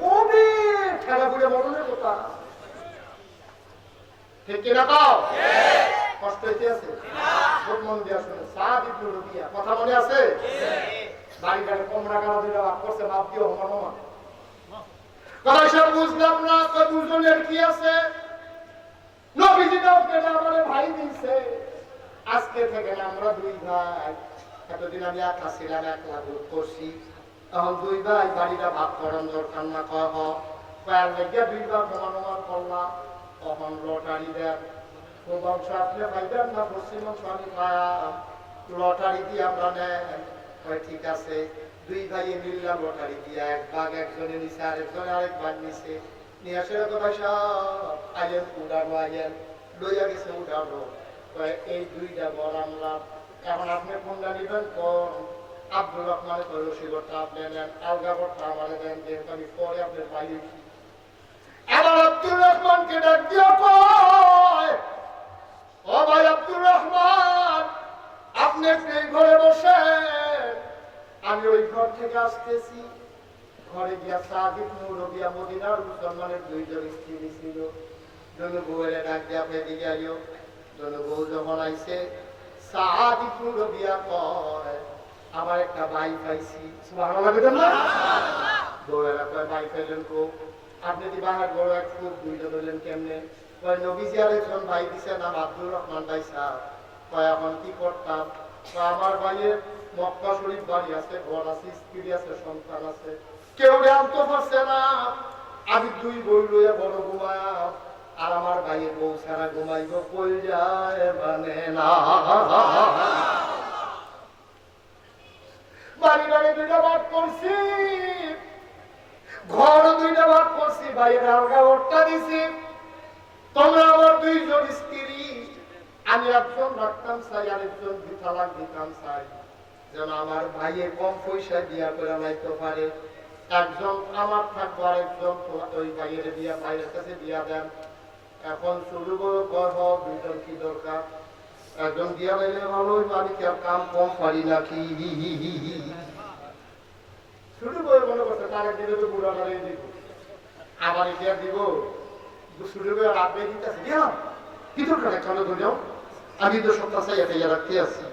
কবে ঠেলা ঘুরে মরণের কথা। ঠিক কিনা কও? কষ্ট হইতে আছে? খুব মন দিয়ে শুনে। সাদ ইবনে রবিয়া কথা মনে আছে? বাড়ি গাড়ি কমরা গাড়া দিলে ভাগ করছে, ভাব দিও হমান হমান। কথা সব বুঝলাম না, দুজনের কি আছে? নবীজি দাও কেনা আমাদের ভাই দিয়েছে। আজকে থেকে আমরা দুই ভাই, এতদিন আমি একা ছিলাম, একলা ভোগ করছি, এখন দুই ভাই বাড়িটা ভাগ করার দরকার না। কয়ার লেগে দুই ভাগ সমান করলাম। তখন লটারি দেন, পূর্ব অংশ আপনি পাইবেন না, পশ্চিম অংশ আমি পাইলাম, লটারি দিয়ে আমরা নেন। ঠিক আছে, দুই ভাইয়ে মিললাম লটারি দিয়ে, এক ভাগ একজনে নিছে, আরেকজনে আরেক ভাগ নিছে। নিয়ে আসে পয়সা আইলেন, উড়ানো আইলেন, লইয়া গেছে উড়ানো। এই দুইটা বর আনলাম, এখন আপনি কোনটা নিবেন কোন? আব্দুর রহমানের রসিদটা আপনি নেন, আলগাবরটা আমার দেন, যেহেতু আমি পরে আপনার বাইরে। এবার আব্দুর রহমানকে ডাক দিয়ে কয়, ও ভাই আব্দুর রহমান, আপনি এই ঘরে বসেন, আমি ওই ঘর থেকে আসতেছি। ঘরে গিয়া সাদ ইবনে রবিয়া মদিনার মুসলমানের দুইজন স্ত্রী ছিল। দুনো বউয়ের ডাক দিয়ে আপনি দিকে আইও। দুনো বউ যখন আইছে, সাদ ইবনে রবিয়া কয়, আমার একটা ভাই পাইছি। সুবহানাল্লাহ বলেন না? বউয়েরা কয়, ভাই পাইলেন কো? আপনি দি বাহার বড় এক খুব দুইটা বললেন কেমনে? কয় নবীজি আর একজন ভাই দিছে, নাম আব্দুর রহমান ভাই সাহেব। কয় এখন কি করতাম? আমার ভাইয়ের মক্কা শরীফ বাড়ি আছে, ঘর আছে, স্ত্রী আছে, সন্তান আছে, কেউ আনতে পারছে না। আমি দুই বই লইয়া বড় ঘুমায়াম, আর আমার ভাইয়ের বউ ছাড়া ঘুমাইব কই যায় মানে না। বাড়ি বাড়ি দুইটা ভাগ করছি, ঘর দুইটা ভাগ করছি, ভাইয়ের আলগা ঘরটা দিছি। তোমরা আমার দুইজন স্ত্রী, আমি একজন রাখতাম চাই, আরেকজন তালাক দিতাম চাই, যেন আমার ভাইয়ের কম পয়সা বিয়া করে নাইতে পারে। একজন আমার থাকবো, আরেকজন ওই ভাইয়ের বিয়া ভাইয়ের কাছে বিয়া দেন। এখন শুরু করে কয় দুইজন কি দরকার? একজন বিয়া লাইলে ভালো, আমি কি আর কাম কম পারি নাকি? শুরু করে মনে করছে তার দিলে তো বুড়া দাঁড়িয়ে দিব, আবার এটা দিব। শুরু করে রাত বেয়ে দিতেছে, গেলাম কি দরকার এখানে ধরেও, আমি তো সপ্তাহ চাই এটা ইয়া রাখতে আসছি,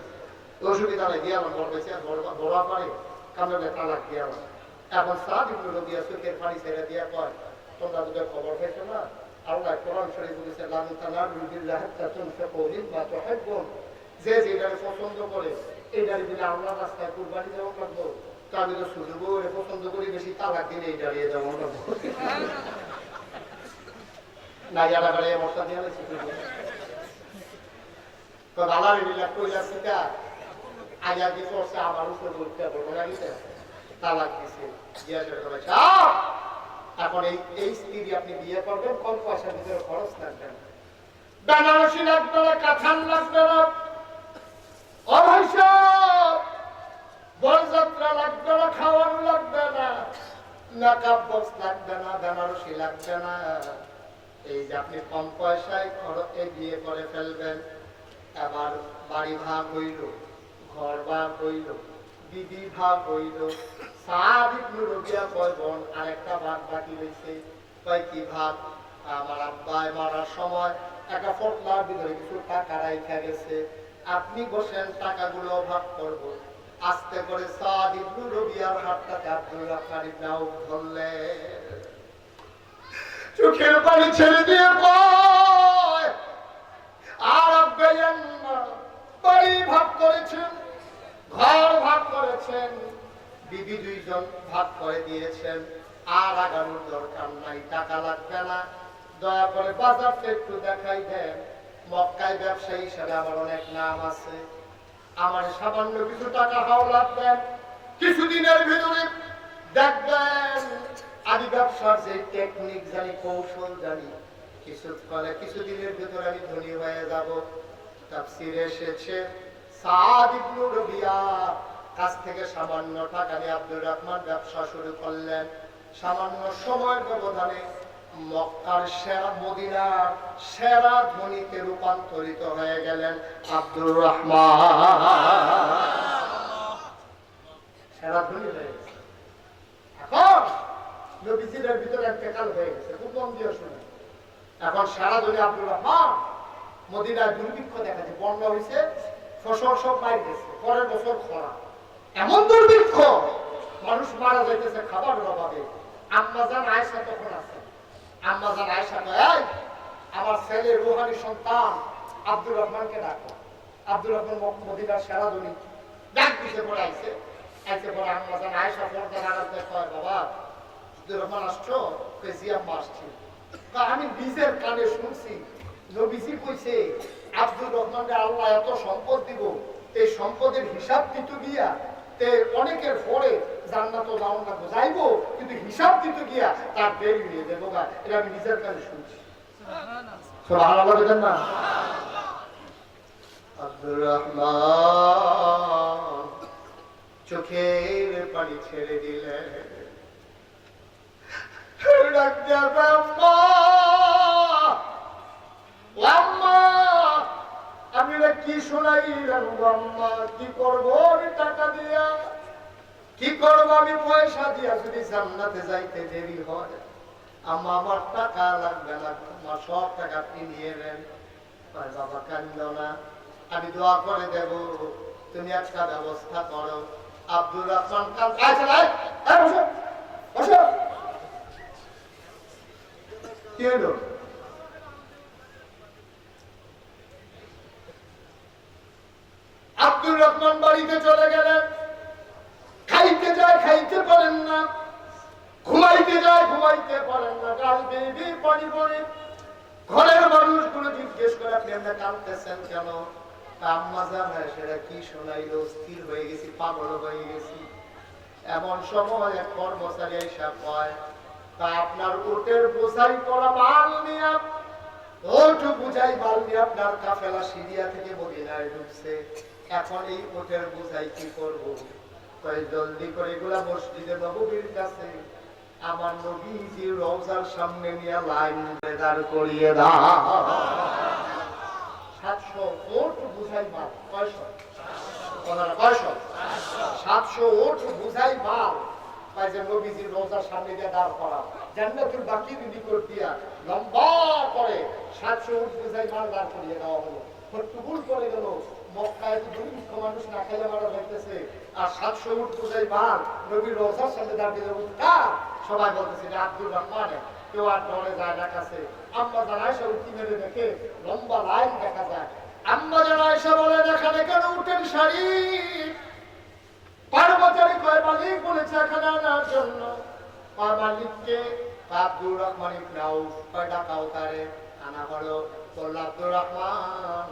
অসুবিধা নেই, গেলাম বড় বেশি আর বড় পারে কামড়ে তালাক গেলাম। এখন সাদ ইবনে রবিয়া চোখের পানি ছেড়ে দিয়া কয়, তোমরা তোদের খবর পেয়েছো না? আল্লাহ কোরআন শরীফ বলেছে, লান তানালু বিল্লাহি হাত্তা তুনফিকু মিম্মা তুহিব্বুন, যে যেটাকে পছন্দ করে এইটারে দিলে আল্লাহর রাস্তায় কুরবানি দেওয়া লাগবে। তো আমি তো শুধু বউরে পছন্দ করি বেশি, তালাক দিলে এই দাঁড়িয়ে যাওয়া লাগবে না। যারা গাড়িয়ে মশলা দিয়ে গেছে তো ভালার রিলাক কইলা সেটা আগে যে করছে আমার উপর বলতে পারবো না, তালাক দিছে। এখন এই স্ত্রী আপনি বিয়ে করবেন, কম পয়সার ভিতরে খরচ লাগবে না, বেনারসি লাগবে না, কাঁথান লাগবে না, অবশ্য বরযাত্রা লাগবে না, খাওয়ানো লাগবে না, মেকআপ বক্স লাগবে না, বেনারসি লাগবে না। এই যে আপনি কম পয়সায় খরচে বিয়ে করে ফেলবেন। এবার বাড়ি ভাগ হইল, ঘর ভাগ হইল, দিদি ভাগ হইল। সাদ ইবনে রবিয়া কয় বোন আরেকটা ভাগ বাকি রয়েছে। কয় কি ভাগ? আমার আব্বাই মারার সময় একটা ফটলার ভিতরে কিছু টাকা রাইখা গেছে, আপনি বসেন টাকাগুলো ভাগ করব। আস্তে করে সাদ ইবনে রবিয়ার হাতটাকে আব্দুর রহমান ইবনে আউফ ধরলেন, চোখের পানি ছেড়ে দিয়ে কয়, আর আব্বাইয়ান বাড়ি ভাগ করেছেন, ঘর ভাগ করেছেন, বিবি দুইজন ভাগ করে দিয়েছেন, আর আগানোর দরকার নাই, টাকা লাগবে না। দয়া করে বাজারটা একটু দেখাই দেন, মক্কায় ব্যবসায়ী হিসাবে আমার অনেক নাম আছে, আমার সামান্য কিছু টাকা হাওলাত দেন, কিছুদিনের ভিতরে দেখবেন আমি ব্যবসার যে টেকনিক জানি, কৌশল জানি, কিছুদিনের ভিতরে আমি ধনী হয়ে যাব। তাফসীরে এসেছে সাদ ইবনে রবিয়া কাছ থেকে সামান্য টাকা নিয়ে আব্দুর রহমান ব্যবসা শুরু করলেন। সামান্য সময়ের ব্যবধানে মক্কার সেরা, মদিনার সেরা ধনীতে রূপান্তরিত হয়ে গেলেন আব্দুর রহমান। সেরা ধনী হয়ে গেছে। এখন নবীজিদের ভিতরে ইন্তেকাল হয়ে গেছে, খুব মন দিয়ে শুনে। এখন সেরা ধনী আব্দুর রহমান। মদিনায় দুর্ভিক্ষ দেখা যায়, বন্যা হয়েছে, ফসল সব পাই গেছে, পরের বছর খরা, এমন দুর্ভিক্ষ মানুষ মারা যাইতেছে খাবারের অভাবে। আম্মাজান আয়েশা তখন আছে। আম্মাজান আয়েশা কয়, আমার ছেলে রুহানি সন্তান আব্দুর রহমানকে ডাকো। আব্দুর রহমান মদিনার সেরা ধনী ডাক দিতে পরে আইছে। আইতে পরে আম্মাজান আয়েশা পর্দা নাড়াতে কয়, বাবা আব্দুর রহমান আসছো? জি আম্মা আসছি। আমি নিজের কানে শুনছি নবীজি কইছে আব্দুর রহমানকে আল্লাহ এত সম্পদ দিব, এই সম্পদের হিসাব দিতে গিয়া তে অনেকের পরে জান্নাত যাও না যাইবো, কিন্তু হিসাব দিতে গিয়া তার দেরি হয়ে যাবো। এটা আমি নিজের কানে শুনছি। সুবহানাল্লাহ বলেন না? আব্দুর রহমান চোখের পানি ছেড়ে দিলেন। আমি কি শোনাই আম্মা, কি করবো আমি টাকা দিয়া, কি করবো আমি পয়সা দিয়া, যদি জান্নাতে যাইতে দেরি হয়। আম্মা আমার টাকা লাগবে না, আমার সব টাকা আপনি নিয়ে নেন। বাবা কান্দ না, আমি দোয়া করে দেব, তুমি একটা ব্যবস্থা করো। আব্দুর রহমান কি হলো? আব্দুর রহমান বাড়িতে চলে গেলেন। খাইতে যায়, খাইতে পারেন না, ঘুমাইতে যায়, ঘুমাইতে পারেন না, গাল বেবি পানি পড়ে। ঘরের মানুষগুলো জিজ্ঞেস করে, আপনি এমনি কাঁদতেছেন কেন? আম্মা জান সেটা কি শোনাইলো, স্থির হয়ে গেছি, পাগল হয়ে গেছি। এমন সময় এক কর্মচারী এসে কয়, তা আপনার উটের বোঝাই করা মাল নিয়ে, ওট বুঝাই মাল নিয়ে আপনার কাফেলা সিরিয়া থেকে মদিনায় ঢুকছে। এখন এই উটের বোঝাই কি করবো? কয় জলদি করে এগুলা মসজিদে নববীর কাছে আমার নবীজি রওজার সামনে নিয়ে লাইন দাঁড় করিয়ে দাও। 700 ওট বুঝাই মাল, 700 ওট বুঝাই মাল নবীজির রওজার সামনে দিয়ে দাঁড় করা, জান্নাতুল বাকির নিকট দিয়া লম্বা করে 700 উট বুঝাই মাল দাঁড় করিয়ে দেওয়া হলো। হট্টগোল করে গেল, মক্কায় দুর্ভিক্ষ মানুষ না খেলে মারা যাইতেছে, আর 700 উট বুঝাই মাল নবীর রওজার সামনে দাঁড়িয়ে দেবো। সবাই বলতেছে যে আব্দুর রহমান, কেউ আর ডরে যায় না কাছে। আম্মা জান আয়েশা উঠি মেরে দেখে লম্বা লাইন দেখা যায়। আম্মা জান আয়েশা বলে, এখানে কেন উটের শাড়ি? কর্মচারী কয়, মালিক বলেছে এখানে আনার জন্য। মালিককে আব্দুর রহমান ইবনে আউফ কয়, ডাকাও তারে। আনা হলো, বলল আব্দুর রহমান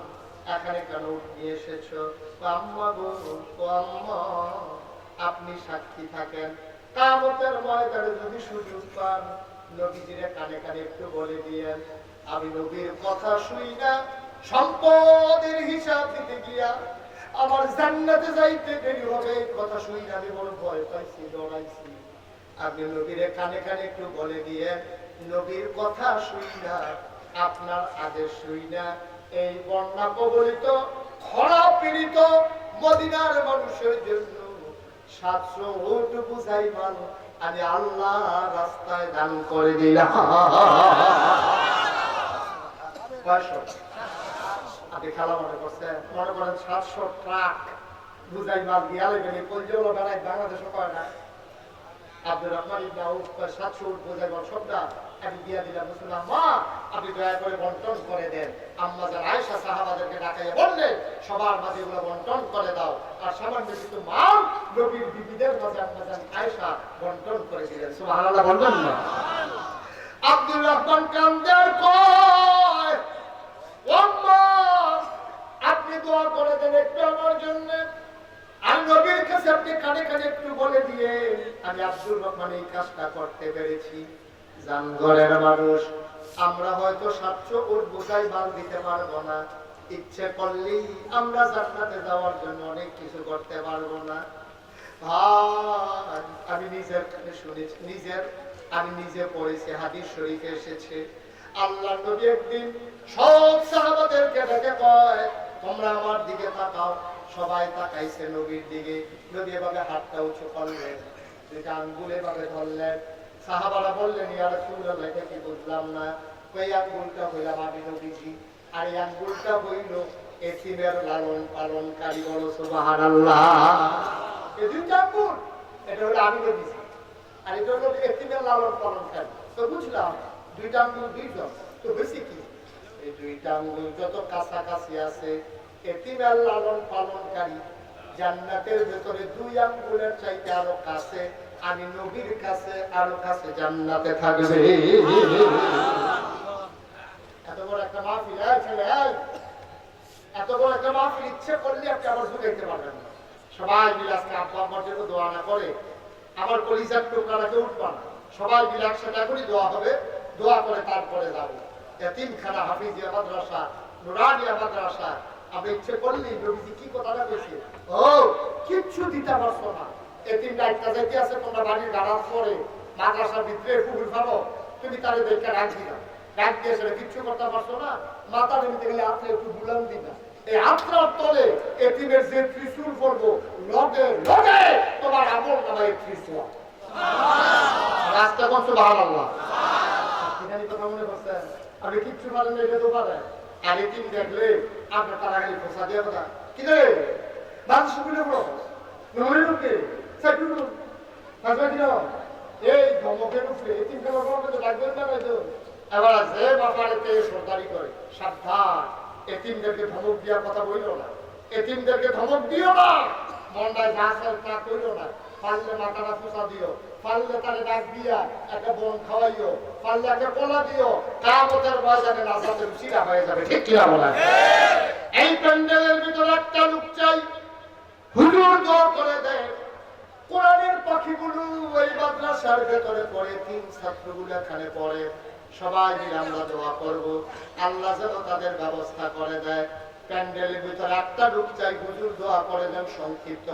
এখানে কেন উট নিয়ে এসেছো? আম্মা গো, আম্মা আপনি সাক্ষী থাকেন, কিয়ামতের ময়দানে যদি সুযোগ পান নবীজির কানে কানে একটু বলে দিয়েন, আমি নবীর কথা শুই না, সম্পদের হিসাব দিতে গিয়া আমার জান্নাতে যাইতে দেরি হবে, এই কথা শুই না আমি বড় ভয় পাইছি, ডরাইছি। আপনি নবীর কানে কানে একটু বলে দিয়েন, নবীর কথা শুই না, আপনার আদেশ শুই না, এই বন্যা কবলিত খরা পীড়িত মদিনার মানুষের জন্য 700 উট বুঝাই মাল আমি আল্লাহ রাস্তায় দান করে দিলাম। আপনি খেলা মনে করছেন? মনে করেন 700 ট্রাক বুঝাই মাল দিয়া লেগেনি কলজল বেড়ায় বাংলাদেশও করে না। আব্দুর রহমান ইবনে আউফ 700 উট বুঝাই মাল সবটা আমি দিয়া দিলাম। বলছিলাম, মা আপনি দয়া করে বন্টন করে দেন। আম্মা জান আয়েশা সাহাবাদেরকে ডাকাইয়া বললেন, সবার মাঝে এগুলো বন্টন করে দাও। আর সামান্য কিছু মাল নবীর বিবিদের মাঝে আম্মা জান আয়েশা বন্টন করে দিলেন। সুবহানাল্লাহ বলবেন না? আব্দুর রহমান কান্দার কয়, আম্মা আপনি দোয়া করে দেন একটু আমার জন্য, আর নবীর কাছে আপনি কানে কানে একটু বলে দিয়ে আমি আব্দুর রহমান এই কাজটা করতে পেরেছি। জানগরের মানুষ আমরা হয়তো 700 উট বোঝাই মাল দিতে পারবো না, ইচ্ছে করলেই আমরা জান্নাতে যাওয়ার জন্য অনেক কিছু করতে পারবো না, ভাই, আমি নিজের কানে শুনেছি, আমি নিজে পড়েছি, হাদিস শরীফে এসেছে আল্লাহর নবী একদিন সব সাহাবাদেরকে ডেকে কয়, তোমরা আমার দিকে তাকাও। সবাই তাকাইছে নবীর দিকে। নবী এভাবে হাতটা উঁচু করলেন, দুইটা আঙ্গুল এভাবে ধরলেন। সাহাবারা বললেন, ইয়া রাসূলুল্লাহ, এটা কি বুঝলাম না। ওই আঙ্গুলটা হইলাম আমি নবীজি, আর এই আঙ্গুলটা হইল এতিমের লালন পালনকারী। বলো সুবহানাল্লাহ। এই দুইটা আঙ্গুল, এটা হলো আমি নবীজি, আর এটা হলো এতিমের লালন পালনকারী। তো বুঝলাম দুইটা আঙ্গুল দুইজন, তো বেশি কি? এই দুইটা আঙ্গুল যত কাছাকাছি আছে, এতিমের লালন পালনকারী জান্নাতের ভেতরে দুই আঙ্গুলের চাইতে আরো কাছে, আমি নবীর কাছে আরো কাছে জান্নাতে থাকবে। এত বড় একটা মাহফিল, ছেলে এত বড় একটা মাহফিল ইচ্ছে করলে আপনি আবার ঝুঁকাইতে পারবেন না। সবাই মিলে আজকে আব্বা আম্মার জন্য দোয়া না করে আমার কলিজার টুকরাটা কেউ উঠবা না। সবাই মিলে একসাথে করি, দোয়া হবে, দোয়া করে তারপরে যাবো। এতিমখানা, হাফিজিয়া মাদ্রাসা, নুরানিয়া মাদ্রাসা। আমি ইচ্ছে করলি নবীজি কি কথাটা বলছি, ও কিচ্ছু দিতে পারছো না। এতিম ডাইটটা যাইতে আছে, তোমরা বাড়ির গাড়ার পরে মাদ্রাসার ভিতরে পুকুর খাবো, তুমি তারে দেখে ডাক দিবা, ডাক দিয়ে সেটা কিচ্ছু করতে পারছো না। মাথা নিতে গেলে আপনি একটু বুলাম দিবা, এই আত্রার তলে এতিমের যে ত্রিশূল পড়বো, লগে লগে তোমার আমল নামায় ত্রিশূল। রাস্তা করছো সুবহানাল্লাহ। এখানে কথা মনে করছেন আমি কিচ্ছু পারেন, এটা তো পারে। আর এতিম দেখলে আপনার তারা খালি খোঁচা দিয়ে কথা, কি রে বাদ শুকিয়ে পড়ো নমরে ঢুকে এই ধমকের উপরে এতিম খেলা তো ডাকবেন না। তো এবার যে বাপারেতে সরকারি করে, সাবধান, এতিমদেরকে ধমক দিয়া কথা বইল না, এতিমদেরকে ধমক দিও না, মন্ডায় যা চাল তা কইল না। পারলে মাথাটা ফুসা দিও, পারলে তারে ডাক দিয়া একটা বন খাওয়াইও, পারলে একটা কোলা দিও, কামতের ময়দানে নাজাতের সিরা হয়ে যাবে। ঠিক কিনা বলা? এই প্যান্ডেলের ভিতরে একটা লোক চাই, হুজুর দোয়া করে দেয়। কোরআনের পাখিগুলো ওই মাদ্রাসার ভেতরে পড়ে, তিন ছাত্রগুলো এখানে পড়ে। সবাই মিলে আমরা দোয়া করব, আল্লাহ যেন তাদের ব্যবস্থা করে দেয়। প্যান্ডেলের ভিতরে একটা লোক চাই, হুজুর দোয়া করে দেন সংক্ষিপ্ত।